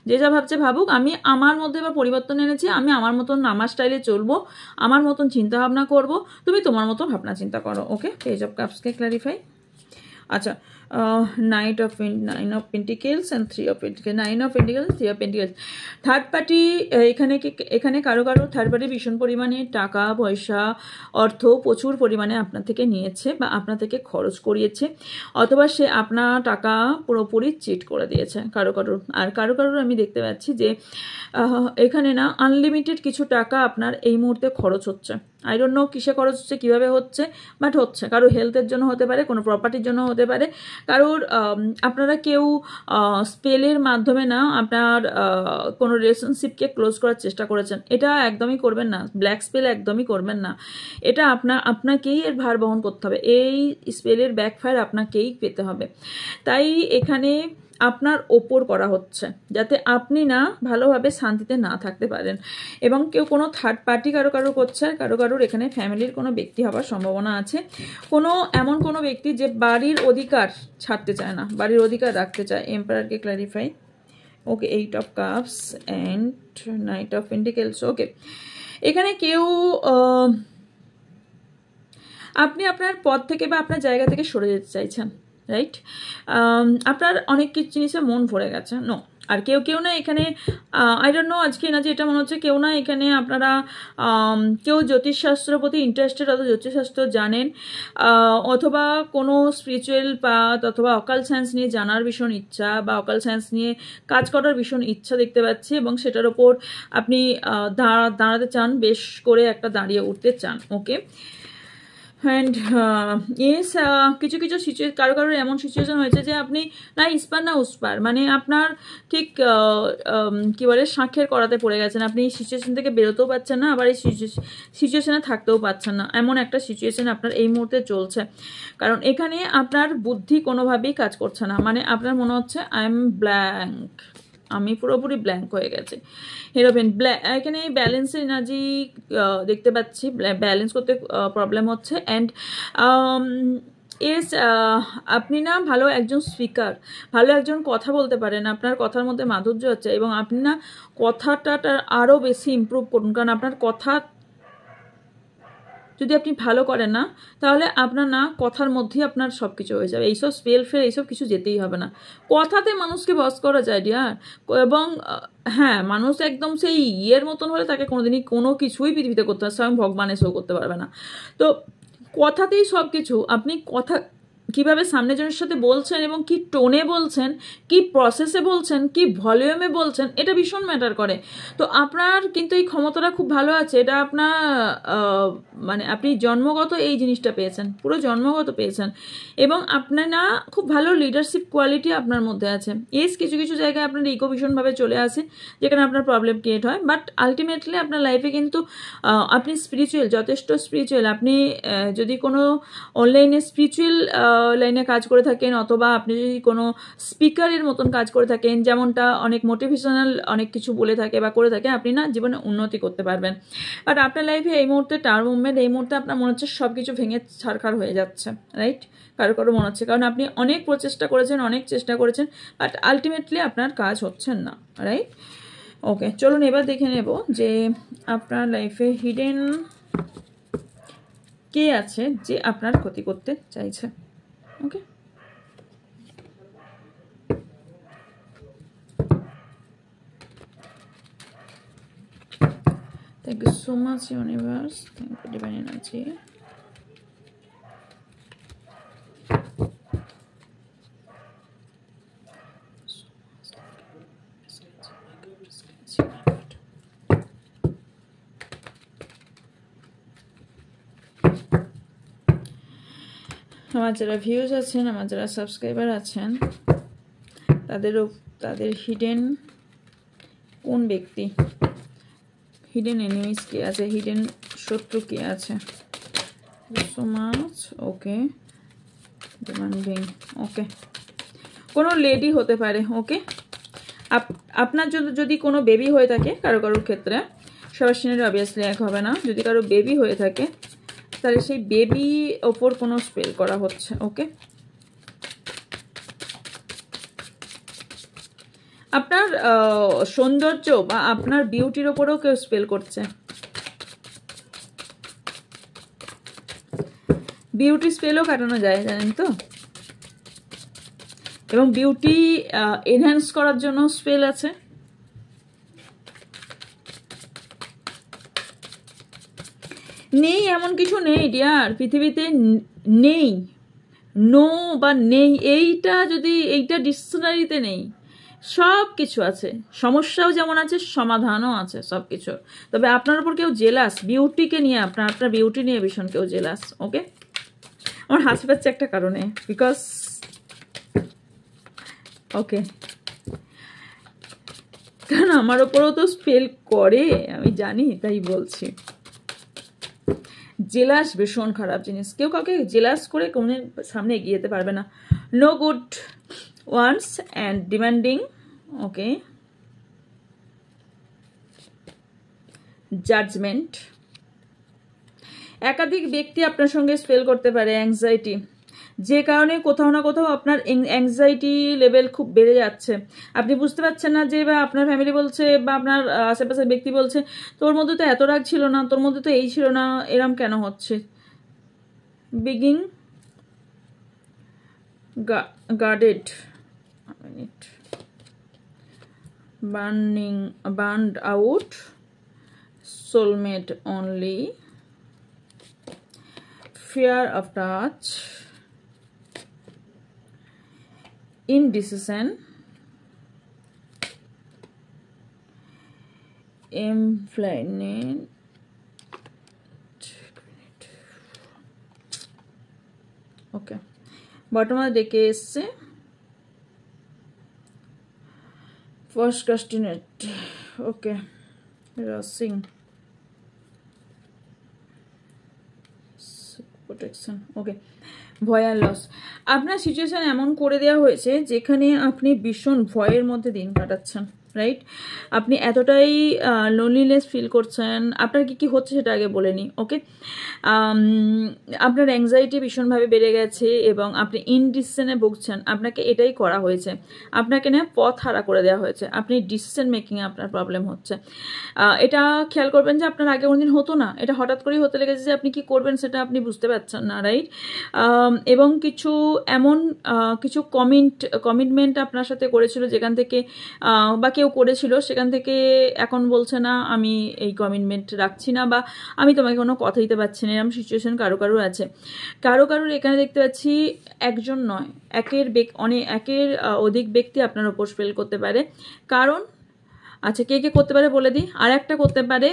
যে যা ভাবছে ভাবুক, আমি আমার মধ্যে এবার পরিবর্তন এনেছি, আমি আমার মতন আমার স্টাইলে চলবো, আমার মতন চিন্তা ভাবনা করবো, তুমি তোমার মতো ভাবনা চিন্তা করো। ওকে, পেজ অফ কাপসকে ক্ল্যারিফাই। আচ্ছা, nine of pentacles and 3 of pentacles, 9 of pentacles, 3 of pentacles. Third party এখানে কারো থার্ড পার্টি ভীষণ পরিমাণে টাকা পয়সা অর্থ প্রচুর পরিমাণে আপনার থেকে নিয়েছে বা আপনার থেকে খরচ করিয়েছে, অথবা সে আপনার টাকা পুরোপুরি চিট করে দিয়েছে আর কারোর আমি দেখতে পাচ্ছি যে এখানে না আনলিমিটেড কিছু টাকা আপনার এই মুহূর্তে খরচ হচ্ছে। আই ডোন্ট নো কিসে খরচ হচ্ছে, কীভাবে হচ্ছে, বাট হচ্ছে। কারো হেলথের জন্য হতে পারে, কোনো প্রপার্টির জন্য হতে পারে, কারোর আপনারা কেউ স্পেলের মাধ্যমে না আপনার কোনো রিলেশনশিপকে ক্লোজ করার চেষ্টা করেছেন, এটা একদমই করবেন না। ব্ল্যাক স্পেল একদমই করবেন না, এটা আপনাকেই এর ভার বহন করতে হবে, এই স্পেলের ব্যাকফায়ার আপনাকেই পেতে হবে। তাই এখানে আপনার ওপর করা হচ্ছে যাতে আপনি না ভালোভাবে শান্তিতে না থাকতে পারেন, এবং কেউ কোনো থার্ড পার্টি কারো করছে, কারোর এখানে ফ্যামিলির কোনো ব্যক্তি হওয়ার সম্ভাবনা আছে, এমন কোনো ব্যক্তি যে বাড়ির অধিকার ছাড়তে চায় না, বাড়ির অধিকার রাখতে চায়। এম্পায়ারকে clarify. Okay, 8 of cups and 9 of pentacles. Okay, এখানে কেউ আপনি আপনার পদ থেকে বা আপনার জায়গা থেকে সরে যেতে চাইছেন, রাইট? আপনার অনেক কিছু জিনিসে মন ভরে গেছে, নো। আর কেউ না এখানে আই ডোন্ট নো আজকে না যে এটা মনে হচ্ছে কেউ না এখানে আপনারা কেউ জ্যোতিষশাস্ত্রের প্রতি ইন্টারেস্টেড, অথবা জ্যোতিষশাস্ত্র জানেন, অথবা কোনো স্পিরিচুয়াল পাথ অথবা অকাল সায়েন্স নিয়ে জানার ভীষণ ইচ্ছা বা অকাল সায়েন্স নিয়ে কাজ করার ভীষণ ইচ্ছা দেখতে পাচ্ছি, এবং সেটার ওপর আপনি দাঁড়াতে চান, বেশ করে একটা দাঁড়িয়ে উঠতে চান। ওকে, অ্যান্ড ইয়েস কিছু কারোর এমন সিচুয়েশন হয়েছে যে আপনি না ইস্পার না উস্পার, মানে আপনার ঠিক কী বলে সাক্ষের করাতে পড়ে গেছেন, আপনি এই সিচুয়েশন থেকে বেরোতেও পারছেন না, আবার এই সিচুয়েশনে থাকতেও পারছেন না, এমন একটা সিচুয়েশন আপনার এই মুহূর্তে চলছে। কারণ এখানে আপনার বুদ্ধি কোনোভাবেই কাজ করছে না, মানে আপনার মনে হচ্ছে আই এম ব্ল্যাঙ্ক, আমি পুরোপুরি ব্ল্যাঙ্ক হয়ে গেছে। হেরোপেন এখানে ব্যালেন্সের এনার্জি দেখতে পাচ্ছি, ব্যালেন্স করতে প্রবলেম হচ্ছে। অ্যান্ড আপনি না ভালো একজন স্পিকার, ভালো একজন কথা বলতে পারেন, আপনার কথার মধ্যে মাধুর্য আছে, এবং আপনি না কথাটা আরও বেশি ইমপ্রুভ করুন, কারণ আপনার কথা যদি আপনি ভালো করেন না, তাহলে আপনার না কথার মধ্যেই আপনার সব কিছু হয়ে যাবে। এইসব স্পেল ফেল এইসব কিছু যেতেই হবে না, কথাতে মানুষকে বস করা যায় ডিয়ার। এবং হ্যাঁ, মানুষ একদম সেই ইয়ের মতন হলে তাকে কোনোদিনই কোনো কিছুই পৃথিবীতে করতে পারে, স্বয়ং ভগবান এসেও করতে পারবে না। তো কথাতেই সব কিছু, আপনি কথা কীভাবে সামনে জনের সাথে বলছেন, এবং কি টোনে বলছেন, কি প্রসেসে বলছেন, কি ভলিউমে বলছেন, এটা ভীষণ ম্যাটার করে। তো আপনার কিন্তু এই ক্ষমতাটা খুব ভালো আছে, এটা আপনার মানে আপনি জন্মগত এই জিনিসটা পেয়েছেন, পুরো জন্মগত পেয়েছেন, এবং আপনার না খুব ভালো লিডারশিপ কোয়ালিটি আপনার মধ্যে আছে। কিছু জায়গায় আপনার ইগো ভীষণভাবে চলে আসে, যেখানে আপনার প্রবলেম ক্রিয়েট হয়, বাট আলটিমেটলি আপনার লাইফে কিন্তু আপনি স্পিরিচুয়াল, যথেষ্ট স্পিরিচুয়াল। আপনি যদি কোনো অনলাইনে স্পিরিচুয়াল লাইনে কাজ করে থাকেন, অথবা আপনি যদি কোনো স্পিকারের মতন কাজ করে থাকেন, যেমনটা অনেক মোটিভেশনাল অনেক কিছু বলে থাকে বা করে থাকে, আপনি না জীবনে উন্নতি করতে পারবেন। বাট আপনার লাইফে এই মুহূর্তে টার্ম মুভমেন্ট, এই মুহূর্তে আপনার মনে হচ্ছে সব কিছু ভেঙে ছারখার হয়ে যাচ্ছে, রাইট? কারো মনে হচ্ছে, কারণ আপনি অনেক প্রচেষ্টা করেছেন, অনেক চেষ্টা করেছেন, বাট আলটিমেটলি আপনার কাজ হচ্ছেন না, রাইট? ওকে, চলুন এবার দেখে নেব যে আপনার লাইফে হিডেন কে আছে যে আপনার ক্ষতি করতে চাইছে। ওকে, thank you so much universe, thank you divine energy. আমার যারা ভিউজ আছেন, আমার যারা সাবস্ক্রাইবার আছেন, তাদের হিডেন কোন ব্যক্তি, হিডেন এনিমিস কি আছে, হিডেন শত্রু কি আছে? So much. Okay, demanding. Okay, কোনো লেডি হতে পারে। ওকে, আপনার যদি কোনো বেবি হয়ে থাকে কারোর ক্ষেত্রে, সবার সিনারি অবভিয়াসলি এক হবে না। যদি কারো বেবি হয়ে থাকে তাহলে সেই বেবি ওপর কোনো স্পেল করা হচ্ছে। ওকে, আপনার সৌন্দর্য বা আপনার বিউটির ওপরেও কেউ স্পেল করছে। বিউটি স্পেলও কাটানো যায়, জানেন তো। এবং বিউটি এনহ্যান্স করার জন্য স্পেল আছে। নেই এমন কিছু নেই ডিয়ার, পৃথিবীতে নেই। নো বা নেই এইটা ডিকশনারিতে নেই। সব কিছু আছে, সমস্যাও যেমন আছে, সমাধানও আছে সব কিছু। তবে আপনার উপর কেউ জেলাস, বিউটিকে নিয়ে, আপনার বিউটি নিয়ে ভীষণ কেউ জেলাস। ওকে, আমার হাসি পাচ্ছে একটা কারণে, বিকজ ওকে, কারণ আমার ওপরও তো স্পেল করে, আমি জানি, তাই বলছি। জেলাস ভীষণ খারাপ জিনিস, কেউ কাউকে জেলাস করে কোনো সামনে এগিয়ে যেতে পারবে না। No good ones and demanding. Okay, judgement. একাধিক ব্যক্তি আপনার সঙ্গে স্পেল করতে পারে। অ্যাংজাইটি, যে কারণে কোথাও না কোথাও আপনার অ্যাংজাইটি লেভেল খুব বেড়ে যাচ্ছে। আপনি বুঝতে পারছেন না যে, বা আপনার ফ্যামিলি বলছে বা আপনার আশেপাশের ব্যক্তি বলছে, তোর মধ্যে তো এত রাগ ছিল না, তোর মধ্যে তো এই ছিল না, এরম কেন হচ্ছে। Begging guarded, burned out, soulmate only, fear of touch, indecision, inflamed, okay, বর্তমানে ডেকে এসছে ফার্স্ট কাস্টিনেট। ওকে, রাসিং, প্রোটেকশন। ওকে, ভয় আর লস। আপনার সিচুয়েশন এমন করে দেওয়া হয়েছে যেখানে আপনি ভীষণ ভয়ের মধ্যে দিন কাটাচ্ছেন, রাইট? আপনি এতটাই লোনলিনেস ফিল করছেন। আপনার কি হচ্ছে সেটা আগে বলে নিই। ওকে, আপনার অ্যাংজাইটি ভীষণভাবে বেড়ে গেছে এবং আপনি ইনডিসিশনে ভুগছেন। আপনাকে এটাই করা হয়েছে, আপনাকে না পথ হারা করে দেওয়া হয়েছে। আপনি ডিসিশন মেকিংয়ে আপনার প্রবলেম হচ্ছে। এটা খেয়াল করবেন যে আপনার আগে কোনোদিন হতো না, এটা হঠাৎ করেই হতে লেগেছে যে আপনি কি করবেন সেটা আপনি বুঝতে পারছেন না, রাইট? এবং কিছু এমন কিছু কমিটমেন্ট আপনার সাথে করেছিল যেখান থেকে বা কেউ করেছিল, সেখান থেকে এখন বলছে না আমি এই কমিটমেন্ট রাখছি না, বা আমি তোমাকে কোনো কথা দিতে পারছি না। এরকম সিচুয়েশন কারোর আছে। কারোর এখানে দেখতে পাচ্ছি একজন নয়, একের অধিক ব্যক্তি আপনার ওপর স্পেল করতে পারে। কারণ আচ্ছা, কে করতে পারে বলে দিই। আর একটা করতে পারে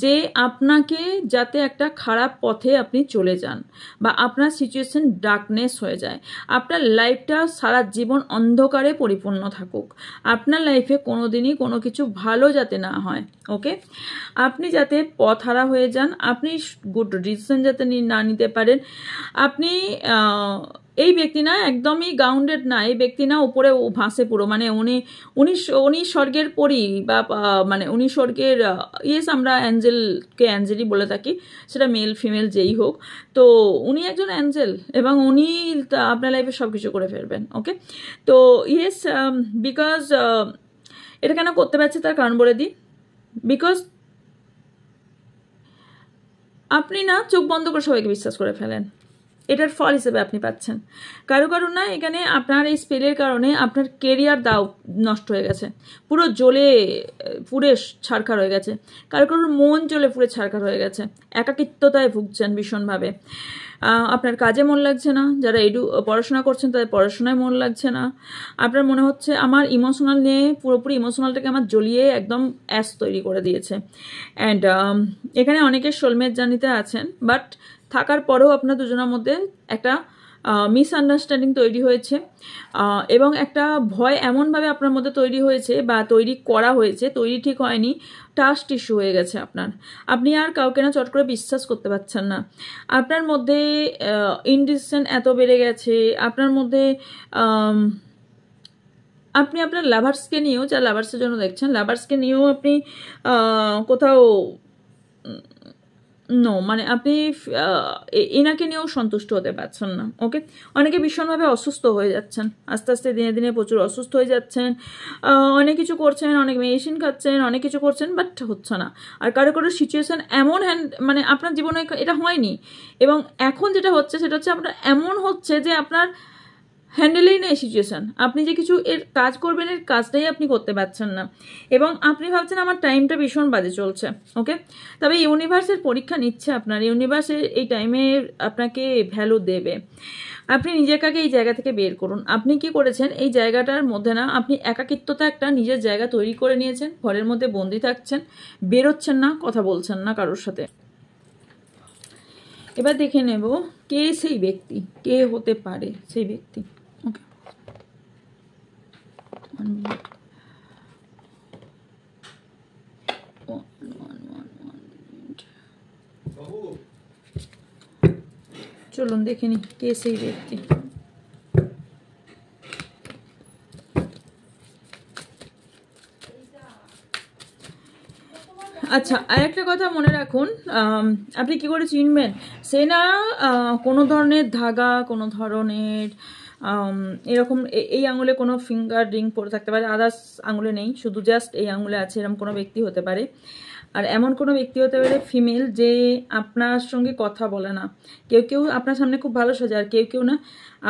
যে আপনাকে যাতে একটা খারাপ পথে আপনি চলে যান, বা আপনার সিচুয়েশন ডার্কনেস হয়ে যায়, আপনার লাইফটা সারা জীবন অন্ধকারে পরিপূর্ণ থাকুক, আপনার লাইফে কোনোদিনই কোনো কিছু ভালো যাতে না হয়। ওকে, আপনি যাতে পথহারা হয়ে যান, আপনি গুড ডিসিশন যাতে না নিতে পারেন। আপনি এই ব্যক্তি না একদমই গ্রাউন্ডেড না, এই ব্যক্তি না উপরে ভাসে পুরো, মানে উনি স্বর্গের পরি, বা মানে উনি স্বর্গের, ইয়েস আমরা অ্যাঞ্জেলই বলে থাকি, সেটা মেল ফিমেল যেই হোক। তো উনি একজন অ্যাঞ্জেল এবং উনি আপনার লাইফে সব কিছু করে ফেলবেন। ওকে, তো ইয়েস, বিকজ এটা কেন করতে পারছে তার কারণ বলে দিই। বিকজ আপনি না চোখ বন্ধ করে সবাইকে বিশ্বাস করে ফেলেন, এটার ফল হিসেবে আপনি পাচ্ছেন। কারো না এখানে আপনার এই স্পেলের কারণে আপনার কেরিয়ার নষ্ট হয়ে গেছে, পুরো জ্বলে পুড়ে ছারখার হয়ে গেছে। কারোর মন জ্বলে পুড়ে ছারখার হয়ে গেছে, একাকিত্বতায় ভুগছেন ভীষণভাবে। আপনার কাজে মন লাগছে না, যারা পড়াশোনা করছেন তাদের পড়াশোনায় মন লাগছে না। আপনার মনে হচ্ছে আমার ইমোশনাল নিয়ে পুরোপুরি ইমোশনালটাকে আমার জ্বলিয়ে একদম অ্যাস তৈরি করে দিয়েছে। অ্যান্ড এখানে অনেকে সোলমেট জার্নিতে আছেন, বাট থাকার পরেও আপনার দুজনের মধ্যে একটা মিসআন্ডারস্ট্যান্ডিং তৈরি হয়েছে, এবং একটা ভয় এমনভাবে আপনার মধ্যে তৈরি হয়েছে বা তৈরি করা হয়েছে, তৈরি ঠিক হয়নি, ট্রাস্ট ইস্যু হয়ে গেছে আপনার। আপনি আর কাউকে না চট করে বিশ্বাস করতে পারছেন না। আপনার মধ্যে ইনডিসিশন এত বেড়ে গেছে, আপনার মধ্যে আপনি আপনার লাভার্সকে নিয়েও, যা লাভার্সের জন্য দেখছেন, লাভার্সকে নিয়েও আপনি কোথাও মানে আপনি এনাকে নিয়েও সন্তুষ্ট হতে পারছেন না। ওকে, অনেকে ভীষণভাবে অসুস্থ হয়ে যাচ্ছেন, আস্তে আস্তে দিনে দিনে প্রচুর অসুস্থ হয়ে যাচ্ছেন, অনেক কিছু করছেন, অনেক মেডিসিন খাচ্ছেন, অনেক কিছু করছেন, বাট হচ্ছে না। আর কারো কারো সিচুয়েশান এমন মানে আপনার জীবনে এটা হয়নি, এবং এখন যেটা হচ্ছে সেটা হচ্ছে আপনার এমন হচ্ছে যে আপনার হ্যান্ডেলেই নেই সিচুয়েশান, আপনি যে কিছু এর কাজ করবেন এর কাজটাই আপনি করতে পারছেন না, এবং আপনি ভাবছেন আমার টাইমটা ভীষণ বাজে চলছে। ওকে, তবে ইউনিভার্সের পরীক্ষা নিচ্ছে আপনার, ইউনিভার্সের এই টাইমে আপনাকে ভ্যালু দেবে। আপনি নিজেকে এই জায়গা থেকে বের করুন। আপনি কি করেছেন, এই জায়গাটার মধ্যে না আপনি একাকিত্বতা একটা নিজের জায়গা তৈরি করে নিয়েছেন, ঘরের মধ্যে বন্দি থাকছেন, বেরোচ্ছেন না, কথা বলছেন না কারোর সাথে। এবার দেখে নেব কে সেই ব্যক্তি, কে হতে পারে সেই ব্যক্তি। ওকে, চলুন দেখে নি কে সেই ব্যক্তি। আচ্ছা, আরেকটা কথা মনে রাখুন, আপনি কি করে চিনবেন? সে না কোনো ধরনের ধাগা, কোনো ধরনের এরকম এই আঙুলে কোনো ফিঙ্গার রিং পরে থাকতে পারে, আদার্স আঙুলে নেই, শুধু জাস্ট এই আঙুলে আছে, এরকম কোনো ব্যক্তি হতে পারে। আর এমন কোনো ব্যক্তি হতে পারে ফিমেল, যে আপনার সঙ্গে কথা বলে না। কেউ কেউ আপনার সামনে খুব ভালো সাজে, আর কেউ কেউ না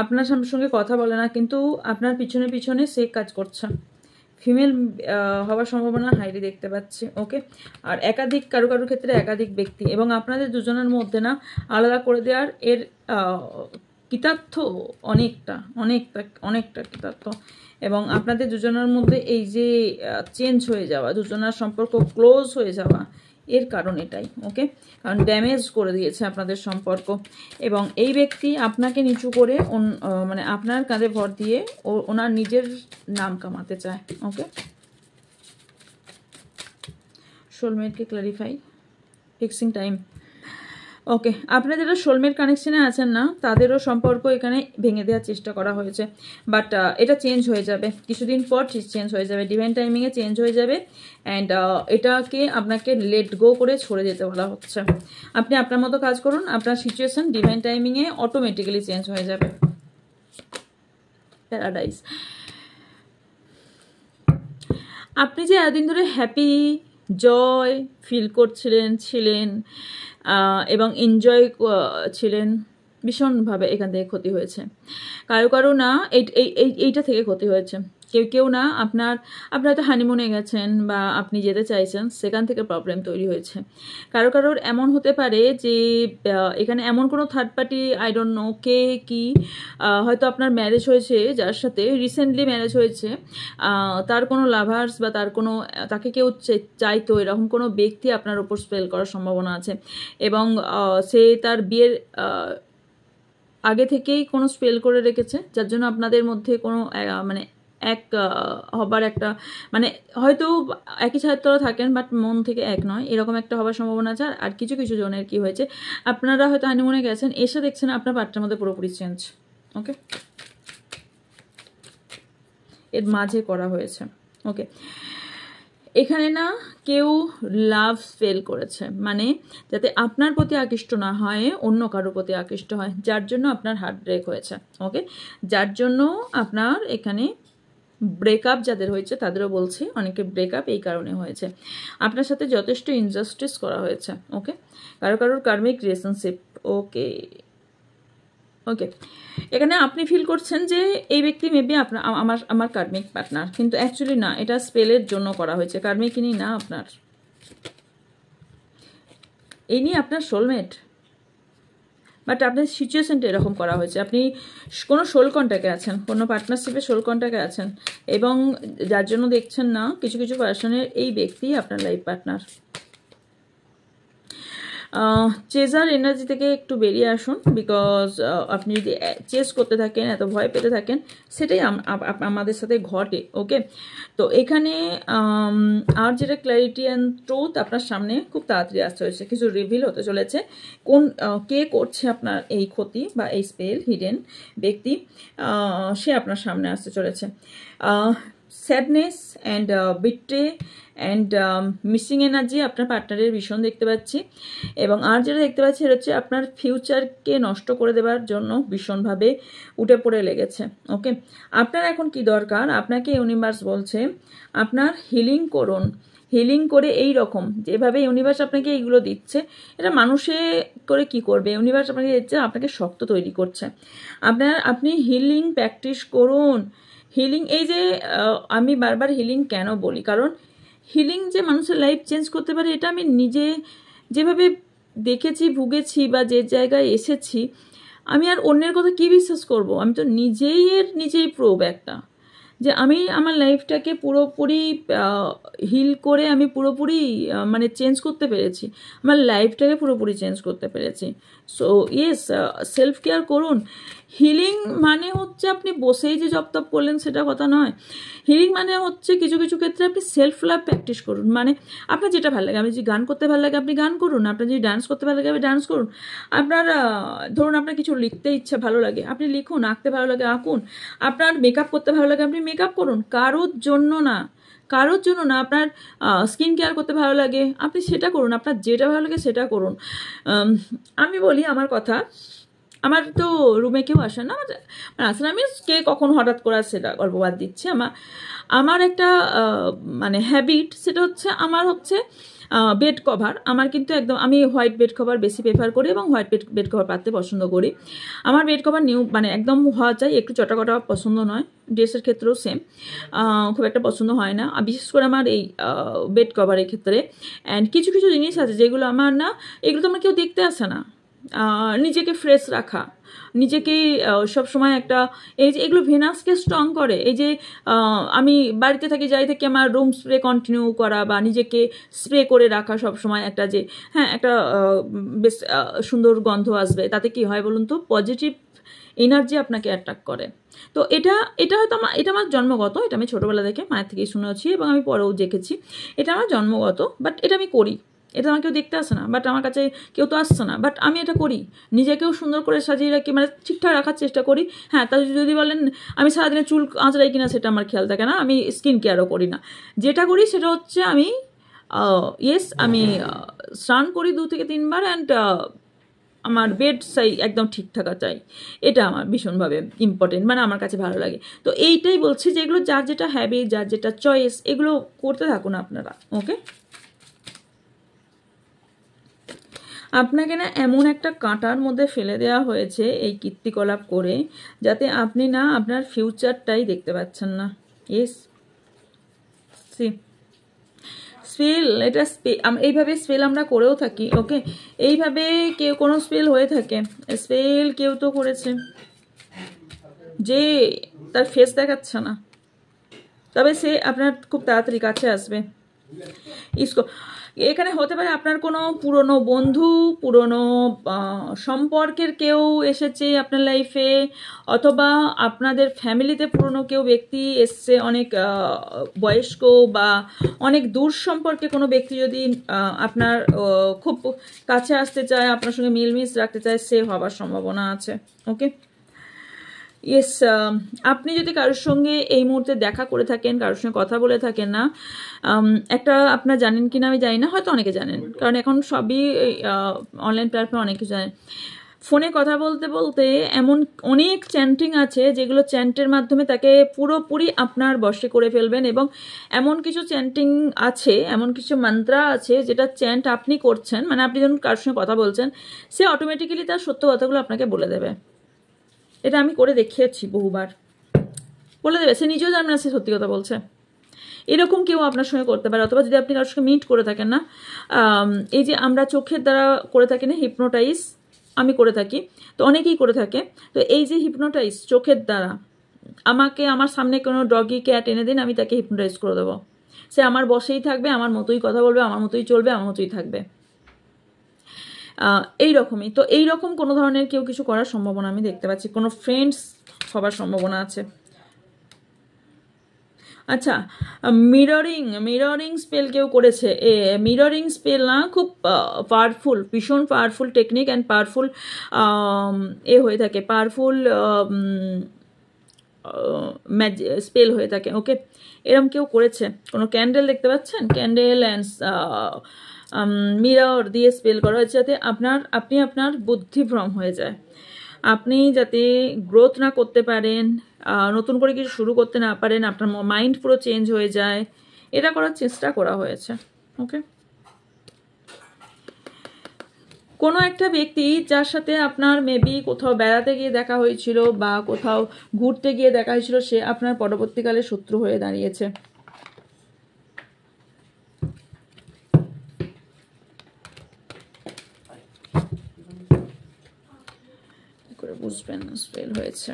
আপনার সঙ্গে কথা বলে না, কিন্তু আপনার পিছনে পিছনে সে কাজ করছে। ফিমেল হওয়ার সম্ভাবনা হাইলি দেখতে পাচ্ছি। ওকে, আর একাধিক কারো ক্ষেত্রে একাধিক ব্যক্তি, এবং আপনাদের দুজনের মধ্যে না আলাদা করে দেওয়ার এর কৃতার্থ অনেকটা কৃতার্থ, এবং আপনাদের দুজনের মধ্যে এই যে চেঞ্জ হয়ে যাওয়া, দুজনের সম্পর্ক ক্লোজ হয়ে যাওয়া, এর কারণ এটাই। ওকে, কারণ ড্যামেজ করে দিয়েছে আপনাদের সম্পর্ক, এবং এই ব্যক্তি আপনাকে নিচু করে মানে আপনার কাঁধে ভর দিয়ে ওনার নিজের নাম কামাতে চায়। ওকে, সোলমেটকে ক্লারিফাই, ফিক্সিং টাইম। ওকে, আপনারা যারা সোলমেট কানেকশনে আছেন না, তাদেরও সম্পর্ক এখানে ভেঙে দেওয়ার চেষ্টা করা হয়েছে, বাট এটা চেঞ্জ হয়ে যাবে কিছুদিন পর, চেঞ্জ হয়ে যাবে, ডিভাইন টাইমিংয়ে চেঞ্জ হয়ে যাবে, অ্যান্ড এটাকে আপনাকে লেট গো করে ছড়ে যেতে বলা হচ্ছে। আপনি আপনার মতো কাজ করুন, আপনার সিচুয়েশন ডিভাইন টাইমিংয়ে অটোমেটিক্যালি চেঞ্জ হয়ে যাবে। প্যারাডাইস। আপনি যে এতদিন ধরে হ্যাপি, জয় ফিল ছিলেন এবং এনজয় ছিলেন, ভীষণভাবে এখান থেকে ক্ষতি হয়েছে। কারো না এইটা থেকে ক্ষতি হয়েছে। কেউ না আপনার হয়তো হানিমুনে গেছেন বা আপনি যেতে চাইছেন, সেখান থেকে প্রবলেম তৈরি হয়েছে। কারোর এমন হতে পারে যে এখানে এমন কোনো third party, I don't know কে কি, হয়তো আপনার ম্যারেজ হয়েছে, যার সাথে রিসেন্টলি ম্যারেজ হয়েছে, তার কোনো লাভার্স বা তাকে কেউ চাইতো, এরকম কোনো ব্যক্তি আপনার ওপর স্পেল করার সম্ভাবনা আছে, এবং সে তার বিয়ের আগে থেকেই কোনো স্পেল করে রেখেছে, যার জন্য আপনাদের মধ্যে কোনো মানে এক হবার একটা, মানে হয়তো একই ছায়াতলে থাকেন বাট মন থেকে এক নয়, এরকম একটা হবার সম্ভাবনা আছে। আর কিছু জনের কি হয়েছে, আপনারা হয়তো হানিমুনে গেছেন, এসে দেখছেন আপনার পার্টনারের মধ্যে পুরোপুরি চেঞ্জ। ওকে, এর মাঝে করা হয়েছে। ওকে, এখানে না কেউ লাভ ফেল করেছে, মানে যাতে আপনার প্রতি আকৃষ্ট না হয়, অন্য কারোর প্রতি আকৃষ্ট হয়, যার জন্য আপনার হার্ট ব্রেক হয়েছে। ওকে, যার জন্য আপনার এখানে ব্রেকআপ যাদের হয়েছে তাদেরও বলছি, অনেকে ব্রেকআপ এই কারণে হয়েছে, আপনার সাথে যথেষ্ট ইনজাস্টিস করা হয়েছে। ওকে, কারোর কার্মিক রিলেশনশিপ। ওকে, এখানে আপনি ফিল করছেন যে এই ব্যক্তি মেবি আমার কার্মিক পার্টনার, কিন্তু অ্যাকচুয়ালি না, এটা স্পেলের জন্য করা হয়েছে, কার্মিক ইনি না আপনার, এই নিয়ে আপনার সোলমেট, বাট আপনার সিচুয়েশনটা এরকম করা হয়েছে। আপনি কোনো সোল কন্ট্যাক্টে আছেন, কোনো পার্টনারশিপে সোল কন্ট্যাক্টে আছেন, এবং যার জন্য দেখছেন না কিছু পার্সনের এই ব্যক্তি আপনার লাইফ পার্টনার। চেজার এনার্জি থেকে একটু বেরিয়ে আসুন, বিকজ আপনি যদি চেস করতে থাকেন, এত ভয় পেতে থাকেন, সেটাই আমাদের সাথে ঘটে। ওকে, তো এখানে আর যেটা ক্ল্যারিটি অ্যান্ড ট্রুথ আপনার সামনে খুব তাড়াতাড়ি আসতে হয়েছে, কিছু রিভিল হতে চলেছে। কে করছে আপনার এই ক্ষতি বা এই স্পেল, হিডেন ব্যক্তি, সে আপনার সামনে আসতে চলেছে। Sadness and betray and missing energy আপনার পার্টনারের ভীষণ দেখতে পাচ্ছি। এবং আর যেটা দেখতে পাচ্ছি এটা হচ্ছে আপনার ফিউচারকে নষ্ট করে দেওয়ার জন্য ভীষণভাবে উঠে পড়ে লেগেছে। ওকে, আপনার এখন কি দরকার? আপনাকে ইউনিভার্স বলছে আপনার হিলিং করুন। হিলিং করে এই রকম যেভাবে ইউনিভার্স আপনাকে এইগুলো দিচ্ছে, এটা মানুষে করে কি করবে? ইউনিভার্স আপনাকে দিচ্ছে, আপনাকে শক্ত তৈরি করছে। আপনি হিলিং প্র্যাকটিস করুন। হিলিং, এই যে আমি বারবার হিলিং কেন বলি, কারণ হিলিং যে মানুষের লাইফ চেঞ্জ করতে পারে, এটা আমি নিজে যেভাবে দেখেছি, ভুগেছি বা যে জায়গায় এসেছি, আমি আর অন্যের কথা কি বিশ্বাস করব? আমি তো নিজেই প্রুভ একটা, যে আমি আমার লাইফটাকে পুরোপুরি হিল করে আমি পুরোপুরি মানে চেঞ্জ করতে পেরেছি, আমার লাইফটাকে পুরোপুরি চেঞ্জ করতে পেরেছি। সো ইয়েস, সেলফ কেয়ার করুন। হিলিং মানে হচ্ছে আপনি বসেই যে জপ তপ করলেন সেটা কথা নয়। হিলিং মানে হচ্ছে কিছু কিছু ক্ষেত্রে আপনি সেলফ লাভ প্র্যাকটিস করুন। মানে আপনার যেটা ভালো লাগে, আপনি যদি গান করতে ভালো লাগে আপনি গান করুন, আপনার যদি ডান্স করতে ভালো লাগে আপনি ডান্স করুন, আপনার ধরুন আপনার কিছু লিখতে ইচ্ছা ভালো লাগে আপনি লিখুন, আঁকতে ভালো লাগে আঁকুন, আপনার মেকআপ করতে ভালো লাগে আপনি মেকআপ করুন, কারোর জন্য না। আপনার স্কিন কেয়ার করতে ভালো লাগে আপনি সেটা করুন, আপনার যেটা ভালো লাগে সেটা করুন। আমি বলি আমার কথা, আমার তো রুমে কেউ আসে না, আসে না, আমি কে কখন হঠাৎ করে সেটা গল্প বাদ দিচ্ছি। আমার একটা মানে হ্যাবিট, সেটা হচ্ছে আমার হচ্ছে বেড কভার। আমার কিন্তু একদম, আমি হোয়াইট বেড কভার বেশি প্রেফার করি এবং হোয়াইট বেড কভার পাততে পছন্দ করি। আমার বেড কভার মানে একদম হওয়া চাই, একটু চটাকটা পছন্দ নয়। ড্রেসের ক্ষেত্রেও সেম, খুব একটা পছন্দ হয় না, বিশেষ করে আমার এই বেড কভারের ক্ষেত্রে। অ্যান্ড কিছু কিছু জিনিস আছে যেগুলো আমার না, এগুলো তো আমার কেউ দেখতে আসে না। নিজেকে ফ্রেশ রাখা, নিজেকে সবসময় একটা, এই যে এগুলো ভেনাসকে স্ট্রং করে। এই যে আমি বাড়িতে থাকি, যাই থেকে আমার রুম স্প্রে কন্টিনিউ করা বা নিজেকে স্প্রে করে রাখা সবসময়, একটা যে হ্যাঁ একটা বেশ সুন্দর গন্ধ আসবে, তাতে কি হয় বলুন তো? পজিটিভ এনার্জি আপনাকে অ্যাট্রাক্ট করে। তো এটা হয়তো এটা আমার জন্মগত, এটা আমি ছোটোবেলা থেকে মায়ের থেকেই শুনেছি এবং আমি পরেও দেখেছি, এটা আমার জন্মগত। বাট এটা আমি করি, এটা আমার কেউ দেখতে আসে না, বাট আমার কাছে কেউ তো আসছে না, বাট আমি এটা করি। নিজেকেও সুন্দর করে সাজিয়ে রাখি, মানে ঠিকঠাক রাখার চেষ্টা করি। হ্যাঁ, তা যদি বলেন আমি সারাদিনে চুল আঁচড়াই কিনা সেটা আমার খেয়াল থাকে না, আমি স্কিন কেয়ারও করি না। যেটা করি সেটা হচ্ছে আমি আমি স্নান করি 2 থেকে 3 বার, অ্যান্ড আমার বেড একদম ঠিক থাকা চাই, এটা আমার ভীষণভাবে ইম্পর্টেন্ট, মানে আমার কাছে ভালো লাগে। তো এইটাই বলছি যে এগুলো যার যেটা হ্যাবিট, যার যেটা চয়েস, এগুলো করতে থাকুন আপনারা। ওকে, আপনাকে না এমন একটা কাঁটার মধ্যে ফেলে দেওয়া হয়েছে এই কীর্তিকলাপ করে, যাতে আপনি না আপনার ফিউচারটাই দেখতে পাচ্ছেন না। ইয়েস, সি স্পেল, এটা এইভাবে স্পেল আমরা করেও থাকি। ওকে, এইভাবে কেউ কোনো স্পেল হয়ে থাকে, স্পেল কেউ তো করেছে, যে তার ফেস দেখাচ্ছে না, তবে সে আপনার খুব তাড়াতাড়ি কাছে আসবে। এখানে হতে পারে আপনার কোনো পুরনো বন্ধু, পুরনো সম্পর্কের কেউ এসেছে আপনার লাইফে, অথবা আপনাদের ফ্যামিলিতে পুরনো কেউ ব্যক্তি এসছে, অনেক বয়স্ক বা অনেক দূর সম্পর্কে কোনো ব্যক্তি যদি আপনার খুব কাছে আসতে চায়, আপনার সঙ্গে মিলমিশ রাখতে চায়, সে হবার সম্ভাবনা আছে। ওকে, ইয়েস, আপনি যদি কারোর সঙ্গে এই মুহূর্তে দেখা করে থাকেন, কারোর সঙ্গে কথা বলে থাকেন না, একটা আপনার জানেন কিনা আমি জানি না, হয়তো অনেকে জানেন, কারণ এখন সবই অনলাইন প্ল্যাটফর্মে অনেক কিছু জানেন। ফোনে কথা বলতে বলতে এমন অনেক চ্যান্টিং আছে, যেগুলো চ্যান্টের মাধ্যমে তাকে পুরোপুরি আপনার বশে করে ফেলবেন। এবং এমন কিছু চ্যান্টিং আছে, এমন কিছু মন্ত্র আছে, যেটা চ্যান্ট আপনি করছেন, মানে আপনি যখন কারোর সঙ্গে কথা বলছেন, সে অটোমেটিক্যালি তার সত্য কথাগুলো আপনাকে বলে দেবে। এটা আমি করে দেখিয়েছি বহুবার, বলে দেবে, সে নিজেও জানে না সে সত্যি কথা বলছে। এরকম কেউ আপনার সঙ্গে করতে পারে। অথবা যদি আপনি কারোর সঙ্গে মিট করে থাকেন না, এই যে আমরা চোখের দ্বারা করে থাকি না হিপনোটাইজ, আমি করে থাকি, তো অনেকেই করে থাকে। তো এই যে হিপনোটাইজ চোখের দ্বারা, আমাকে আমার সামনে কোনো ডগি ক্যাট এনে দিন, আমি তাকে হিপনোটাইজ করে দেবো, সে আমার বসেই থাকবে, আমার মতোই কথা বলবে, আমার মতোই চলবে, আমার মতোই থাকবে। এই রকমই। তো এই রকম কোনো ধরনের কেউ কিছু করার সম্ভাবনা আমি দেখতে পাচ্ছি, কোনো ফ্রেন্ডস হবার সম্ভাবনা আছে। আচ্ছা, মিররিং স্পেল কেউ করেছে। মিররিং স্পেল না, খুব পাওয়ারফুল, ভীষণ পাওয়ারফুল টেকনিক অ্যান্ড পাওয়ারফুল হয়ে থাকে, পাওয়ারফুল স্পেল হয়ে থাকে। ওকে, এরম কেউ করেছে। কোনো ক্যান্ডেল দেখতে পাচ্ছেন, ক্যান্ডেল অ্যান্ড মিরর দিয়ে স্পেল করা হয়েছে যাতে আপনি আপনার বুদ্ধিভ্রম হয়ে যায়, আপনি যাতে গ্রোথ না করতে পারেন, নতুন করে কিছু শুরু করতে না পারেন, আপনার মাইন্ড পুরো চেঞ্জ হয়ে যায়, এটা করার চেষ্টা করা হয়েছে। ওকে, কোনো একটা ব্যক্তি যার সাথে আপনার মেবি কোথাও বেড়াতে গিয়ে দেখা হয়েছিল বা কোথাও ঘুরতে গিয়ে দেখা হয়েছিল, সে আপনার পরবর্তীকালে শত্রু হয়ে দাঁড়িয়েছে। কি করে বুঝবেন স্পেল হয়েছে?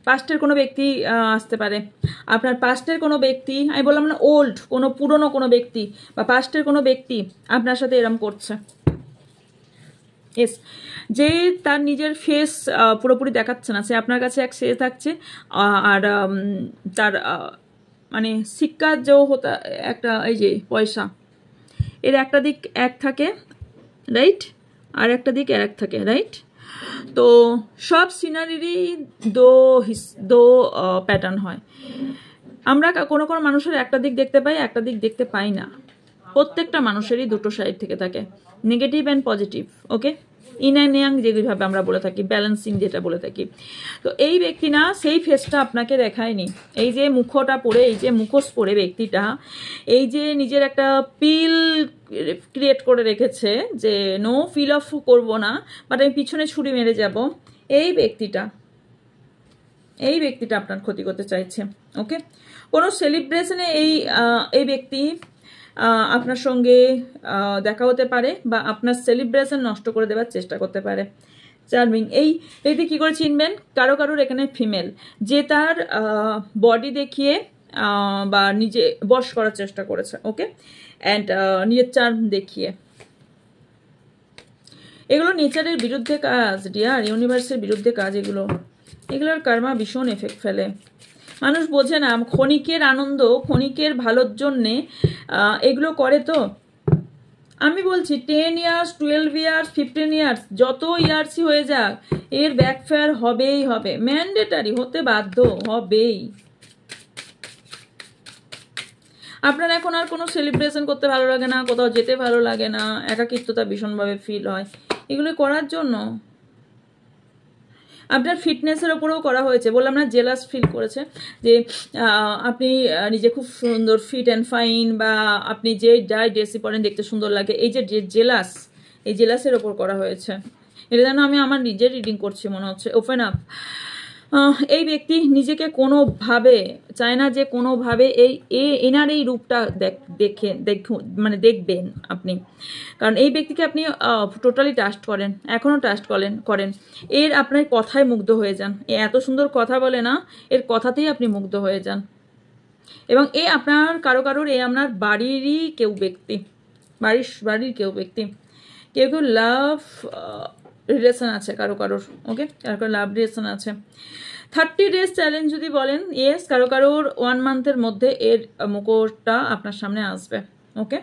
পাস্টের কোনো ব্যক্তি আসতে পারে, আপনার পাস্টের কোনো ব্যক্তি, আমি বললাম না ওল্ড কোনো পুরনো কোনো ব্যক্তি বা পাস্টের কোনো ব্যক্তি আপনার সাথে এরম করছে। এস, যে তার নিজের ফেস পুরোপুরি দেখাচ্ছে না, সে আপনার কাছে এক সে থাকছে, আর তার মানে সিক্কার যে হতা একটা, এই যে পয়সা, এর একটা দিক এক থাকে, রাইট, আর একটা দিক এক থাকে, রাইট। তো সব সিনারিরই দো প্যাটার্ন হয়। আমরা কোনো কোনো মানুষের একটা দিক দেখতে পাই, একটা দিক দেখতে পাই না। প্রত্যেকটা মানুষেরই দুটো সাইড থেকে থাকে, negative and positive. Okay, in and young যেভাবে আমরা বলে থাকি, ব্যালেন্সিং যেটা বলে থাকি। তো এই ব্যক্তি না সেই ফেসটা আপনাকে দেখায়নি, এই যে মুখটা পরে, এই যে মুখোশ পরে ব্যক্তিটা, এই যে নিজের একটা পিল ক্রিয়েট করে রেখেছে যে নো ফিল অফ করবো না, বাট আমি পিছনে ছুরি মেরে যাব, এই ব্যক্তিটা আপনার ক্ষতি করতে চাইছে। ওকে, কোনো সেলিব্রেশনে এই ব্যক্তি আপনার সঙ্গে দেখা হতে পারে বা আপনার সেলিব্রেশন নষ্ট করে দেওয়ার চেষ্টা করতে পারে। চার্মিং, এই ব্যক্তি কী করে চিনবেন? কারোর এখানে ফিমেল যে তার বডি দেখিয়ে বা নিজে বশ করার চেষ্টা করেছে। ওকে, অ্যান্ড নিজের চার্ম দেখিয়ে, এগুলো নেচারের বিরুদ্ধে কাজ ডিয়ার, ইউনিভার্সের বিরুদ্ধে কাজ এগুলোর কার্মা ভীষণ এফেক্ট ফেলে। মানুষ বোঝে না, ক্ষণিকের আনন্দ, ক্ষণিকের ভালোর জন্যে এগুলো করে। তো আমি বলছি 10 ইয়ার্স 12 ইয়ার্স 15 ইয়ার্স যত ইয়ার্সই হয়ে যাক, এর ব্যাকফায়ার হবেই হবে, ম্যান্ডেটারি, হতে বাধ্য হবেই। আপনার এখন আর কোনো সেলিব্রেশন করতে ভালো লাগে না, কোথাও যেতে ভালো লাগে না, একাকিত্বতা ভীষণভাবে ফিল হয়, এগুলো করার জন্য আপনার ফিটনেসের ওপরেও করা হয়েছে। বললাম না, জেলাস ফিল করেছে যে আপনি নিজে খুব সুন্দর ফিট অ্যান্ড ফাইন, বা আপনি যে যাই ড্রেসই পরেন দেখতে সুন্দর লাগে, এই যে জেলাস, এই জেলাসের ওপর করা হয়েছে। এটা যেন আমি আমার নিজের রিডিং করছি মনে হচ্ছে। ওপেন আপ, এই ব্যক্তি নিজেকে কোনোভাবে চায় না যে কোনোভাবে এনার এই রূপটা মানে দেখবেন আপনি, কারণ এই ব্যক্তিকে আপনি টোটালি ট্রাস্ট করেন, এখনও ট্রাস্ট করেন। এর আপনার কথায় মুগ্ধ হয়ে যান, এত সুন্দর কথা বলে না, এর কথাতেই আপনি মুগ্ধ হয়ে যান। এবং আপনার কারোর আপনার বাড়িরই কেউ ব্যক্তি, বাড়ির কেউ ব্যক্তি, কেউ লাভ রিলেশন আছে কারোর। ওকে, কারোর লাভ রিলেশন আছে। 30 days চ্যালেঞ্জ যদি বলেন, ইয়েস, কারোর 1 মান্থের মধ্যে এর মুখোশটা আপনার সামনে আসবে। ওকে,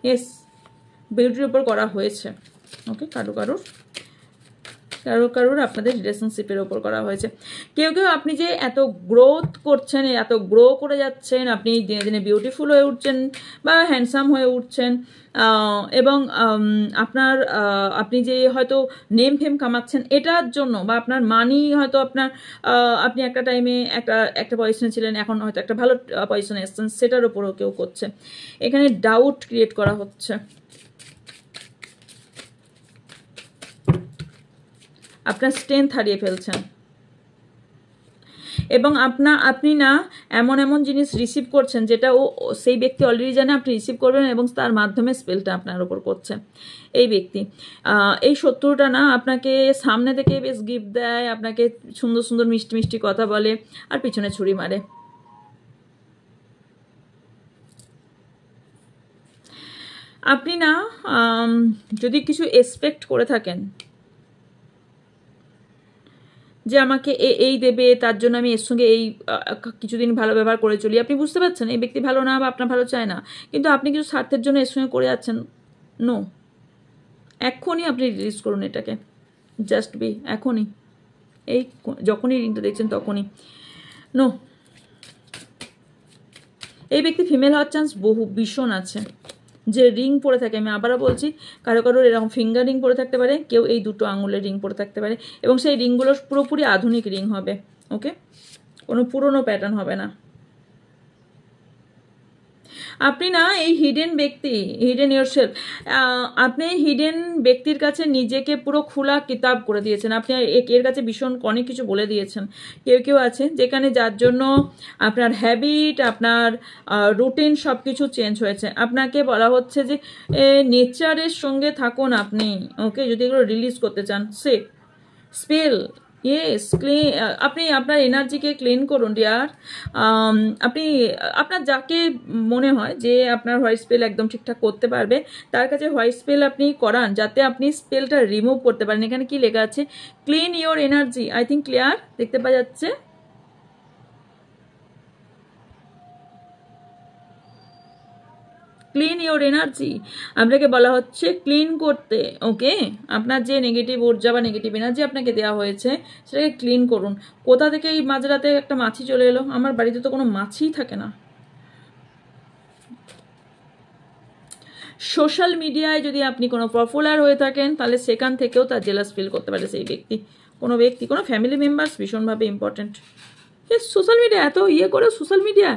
ইয়েস, বিউটির উপর করা হয়েছে। ওকে, কারোর আপনাদের রিলেশনশিপের ওপর করা হয়েছে। কেউ আপনি যে এত গ্রোথ করছেন, এত গ্রো করে যাচ্ছেন, আপনি দিনে দিনে বিউটিফুল হয়ে উঠছেন বা হ্যান্ডসাম হয়ে উঠছেন, এবং আপনি যে হয়তো নেম ফেম কামাচ্ছেন এটার জন্য, বা আপনার মানি হয়তো আপনি একটা টাইমে একটা পজিশনে ছিলেন, এখন হয়তো একটা ভালো পজিশনে এসছেন, সেটার ওপরও কেউ করছে। এখানে ডাউট ক্রিয়েট করা হচ্ছে, আপনার স্ট্রেংথ হারিয়ে ফেলছেন। এবং আপনি না এমন এমন জিনিস রিসিভ করছেন যেটা সেই ব্যক্তি অলরেডি জানে আপনি রিসিভ করবেন, এবং তার মাধ্যমে স্পেলটা আপনার ওপর করছে এই ব্যক্তি। এই শত্রুটা না আপনাকে সামনে থেকে বেশ গিফট দেয়, আপনাকে সুন্দর সুন্দর মিষ্টি মিষ্টি কথা বলে, আর পিছনে ছুরি মারে। আপনি না যদি কিছু এক্সপেক্ট করে থাকেন যে আমাকে এই দেবে, তার জন্য আমি এর সঙ্গে এই কিছুদিন ভালো ব্যবহার করে চলি, আপনি বুঝতে পারছেন এই ব্যক্তি ভালো না বা আপনার ভালো চায় না, কিন্তু আপনি কিছু স্বার্থের জন্য এর সঙ্গে করে যাচ্ছেন। নো, এখনই আপনি রিলিজ করুন এটাকে, জাস্ট বি এখনই, এই যখনই রিংটা দেখছেন তখনই। নো, এই ব্যক্তি ফিমেল হওয়ার চান্স ভীষণ আছে। যে রিং পরে থাকে, আমি আবারও বলছি, কারো কারোর এরকম ফিঙ্গার রিং পরে থাকতে পারে, কেউ এই দুটো আঙুলের রিং পরে থাকতে পারে, এবং সেই রিংগুলো পুরোপুরি আধুনিক রিং হবে। ওকে, কোনো পুরনো প্যাটার্ন হবে না। আপনি না এই হিডেন ব্যক্তি, হিডেন ইয়োরসেলফ, আপনি হিডেন ব্যক্তির কাছে নিজেকে পুরো খোলা কিতাব করে দিয়েছেন। আপনি এর কাছে ভীষণ অনেক কিছু বলে দিয়েছেন। কেউ আছে যেখানে যার জন্য আপনার হ্যাবিট, আপনার রুটিন সব কিছু চেঞ্জ হয়েছে। আপনাকে বলা হচ্ছে যে নেচারের সঙ্গে থাকুন আপনি। ওকে, যদি এগুলো রিলিজ করতে চান, স্পেল, ইয়েস, আপনি আপনার এনার্জিকে ক্লিন করুন ডিয়ার। আপনি আপনার যাকে মনে হয় যে আপনার হোয়াইট স্পেল একদম ঠিকঠাক করতে পারবে, তার কাছে হোয়াইট স্পেল আপনি করান, যাতে আপনি স্পেলটা রিমুভ করতে পারেন। এখানে কি লেখা আছে? Clean your energy. I think clear দেখতে পাওয়া যাচ্ছে। ক্লিন ইওর এনার্জি, আপনাকে বলা হচ্ছে ক্লিন করতে। ওকে, আপনার যে নেগেটিভ ঊর্জা বা নেগেটিভ এনার্জি আপনাকে দেওয়া হয়েছে সেটাকে ক্লিন করুন। কোথা থেকে এই মাঝরাতে একটা মাছি চলে এলো? আমার বাড়িতে তো কোনো মাছিই থাকে না। সোশ্যাল মিডিয়ায় যদি আপনি কোনো পপুলার হয়ে থাকেন, তাহলে সেখান থেকেও তার জেলাস ফিল করতে পারে সেই ব্যক্তি, কোনো ফ্যামিলি মেম্বার্স ভীষণভাবে ইম্পর্টেন্ট। সোশ্যাল মিডিয়া এত করে সোশ্যাল মিডিয়া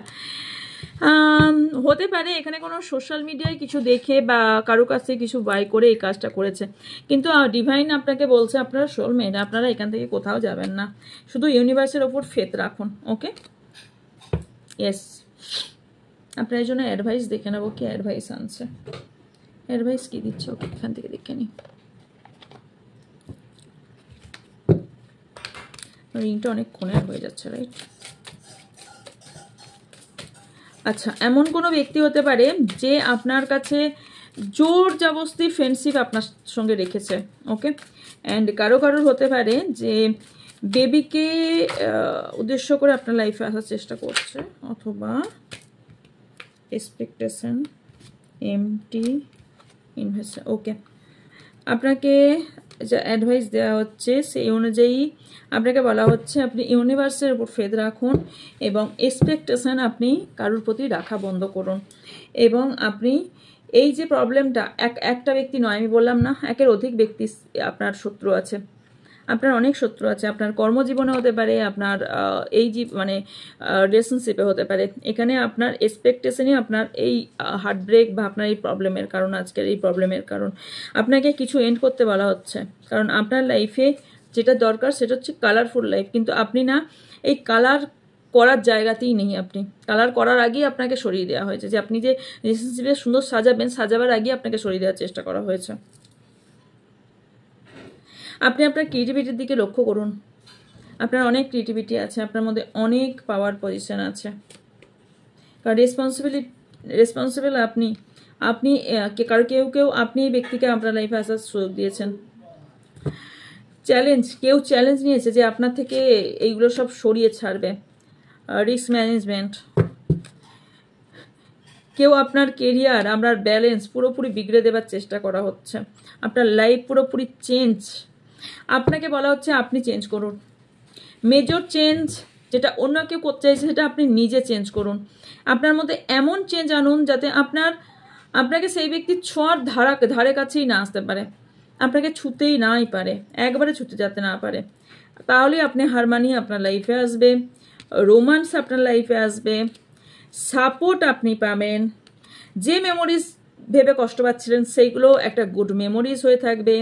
হতে পারে এখানে কোনো সোশ্যাল মিডিয়ায় কিছু দেখে বা কারো কাছে কিছু বাই করে এই কাজটা করেছে, কিন্তু ডিভাইন আপনাকে বলছে আপনারা সোলমেট, আপনারা এখান থেকে কোথাও যাবেন না, শুধু ইউনিভার্সের ওপর ফেথ রাখুন। ওকে, ইয়েস, আপনার জন্য অ্যাডভাইস দেখে নেবো কি অ্যাডভাইস আনছে, অ্যাডভাইস কি দিচ্ছে। ওকে, এখান থেকে দেখে নিই। রিংটা অনেক কোণের হয়ে যাচ্ছে, রাইট? আচ্ছা, এমন কোনো ব্যক্তি হতে পারে যে আপনার কাছে জোর জবরদস্তি ফ্রেন্ডশিপ আপনার সঙ্গে রেখেছে। ওকে, অ্যান্ড কারোর হতে পারে যে বেবিকে উদ্দেশ্য করে আপনার লাইফে আসার চেষ্টা করছে, অথবা এক্সপেকটেশন এমটি ইনভেস্ট। ওকে, আপনাকে যা অ্যাডভাইস দেওয়া হচ্ছে সেই অনুযায়ী আপনাকে বলা হচ্ছে আপনি ইউনিভার্সের উপর ফেথ রাখুন, এবং এক্সপেকটেশন আপনি কারোর প্রতি রাখা বন্ধ করুন, এবং আপনি এই যে প্রবলেমটা একটা ব্যক্তি নয়, আমি বললাম না একের অধিক ব্যক্তি আপনার শত্রু আছে, আপনার অনেক শত্রু আছে, আপনার কর্মজীবনে হতে পারে, আপনার রিলেশনশিপে হতে পারে। এখানে আপনার এক্সপেকটেশনই আপনার এই হার্টব্রেক বা আপনার এই প্রবলেমের কারণ, আজকের এই প্রবলেমের কারণ। আপনাকে কিছু এন্ড করতে বলা হচ্ছে, কারণ আপনার লাইফে যেটা দরকার সেটা হচ্ছে কালারফুল লাইফ, কিন্তু আপনি না এই কালার করার জায়গাতেই নেই। আপনি কালার করার আগেই আপনাকে সরিয়ে দেওয়া হয়েছে, যে আপনি যে রিলেশনশিপে সুন্দর সাজাবার আগেই আপনাকে সরিয়ে দেওয়ার চেষ্টা করা হয়েছে। আপনি আপনার ক্রিয়েটিভিটির দিকে লক্ষ্য করুন, আপনার অনেক ক্রিয়েটিভিটি আছে, আপনার মধ্যে অনেক পাওয়ার পজিশন আছে, কারণ রেসপন্সিবল আপনি কেউ আপনি এই ব্যক্তিকে আপনার লাইফে আসার সুযোগ দিয়েছেন। কেউ চ্যালেঞ্জ নিয়েছে যে আপনার থেকে এইগুলো সব সরিয়ে ছাড়বে, রিস্ক ম্যানেজমেন্ট। কেউ আপনার কেরিয়ার, আপনার ব্যালেন্স পুরোপুরি বিগড়ে দেবার চেষ্টা করা হচ্ছে, আপনার লাইফ পুরোপুরি চেঞ্জ। আপনাকে বলা হচ্ছে আপনি চেঞ্জ করুন, মেজর চেঞ্জ যেটা অন্য কেউ করতে চাইছে সেটা আপনি নিজে চেঞ্জ করুন। আপনার মধ্যে এমন চেঞ্জ আনুন যাতে আপনাকে সেই ব্যক্তির ছোঁয়ার ধারে কাছেই না আসতে পারে, আপনাকে ছুতেই নাই পারে, একবারে ছুতে যেতে না পারে। তাহলে আপনি হারমানি আপনার লাইফে আসবে, রোমান্স আপনার লাইফে আসবে, সাপোর্ট আপনি পাবেন। যে মেমোরিজ ভেবে কষ্ট পাচ্ছিলেন সেইগুলো একটা গুড মেমোরিজ হয়ে থাকবে।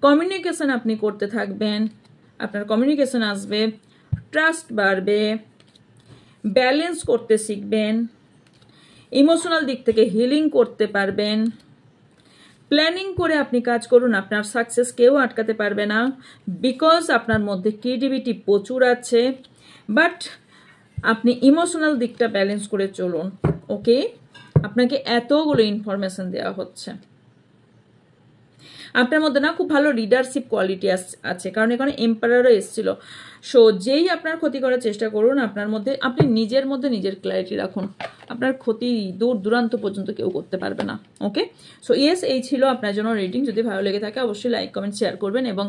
কমিউনিকেশন আপনি করতে থাকবেন, আপনার কমিউনিকেশন আসবে। ট্রাস্ট বাড়বে, ব্যালেন্স করতে শিখবেন, ইমোশনাল দিক থেকে হিলিং করতে পারবেন। প্ল্যানিং করে আপনি কাজ করুন, আপনার সাকসেস কেউ আটকাতে পারবে না, বিকজ আপনার মধ্যে ক্রিয়েটিভিটি প্রচুর আছে। বাট আপনি ইমোশনাল দিকটা ব্যালেন্স করে চলুন। ওকে, আপনাকে এতগুলো ইনফরমেশন দেওয়া হচ্ছে। আপনার মধ্যে না খুব ভালো লিডারশিপ কোয়ালিটি আছে, কারণ এখানে এম্পায়ারও এসেছিল। সো যেই আপনার ক্ষতি করার চেষ্টা করুন, আপনার মধ্যে আপনি নিজের মধ্যে নিজের ক্ল্যারিটি রাখুন, আপনার ক্ষতি দূর দূরান্ত পর্যন্ত কেউ করতে পারবে না। ওকে, সো ইয়েস, এই ছিল আপনার জন্য রিডিং। যদি ভালো লেগে থাকে অবশ্যই লাইক কমেন্ট শেয়ার করবেন। এবং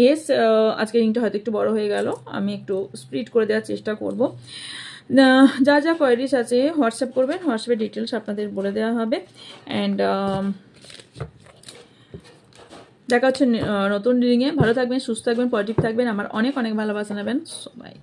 ইয়েস, আজকের রিডিংটা হয়তো একটু বড় হয়ে গেল, আমি একটু স্প্লিট করে দেওয়ার চেষ্টা করব। যা যা কোয়ারিজ আছে হোয়াটসঅ্যাপ করবেন, হোয়াটসঅ্যাপে ডিটেলস আপনাদের বলে দেওয়া হবে। অ্যান্ড দেখা হচ্ছে নতুন রিডিংয়ে। ভালো থাকবেন, সুস্থ থাকবেন, পজিটিভ থাকবেন, আমার অনেক অনেক ভালোবাসা নেবেন সবাই।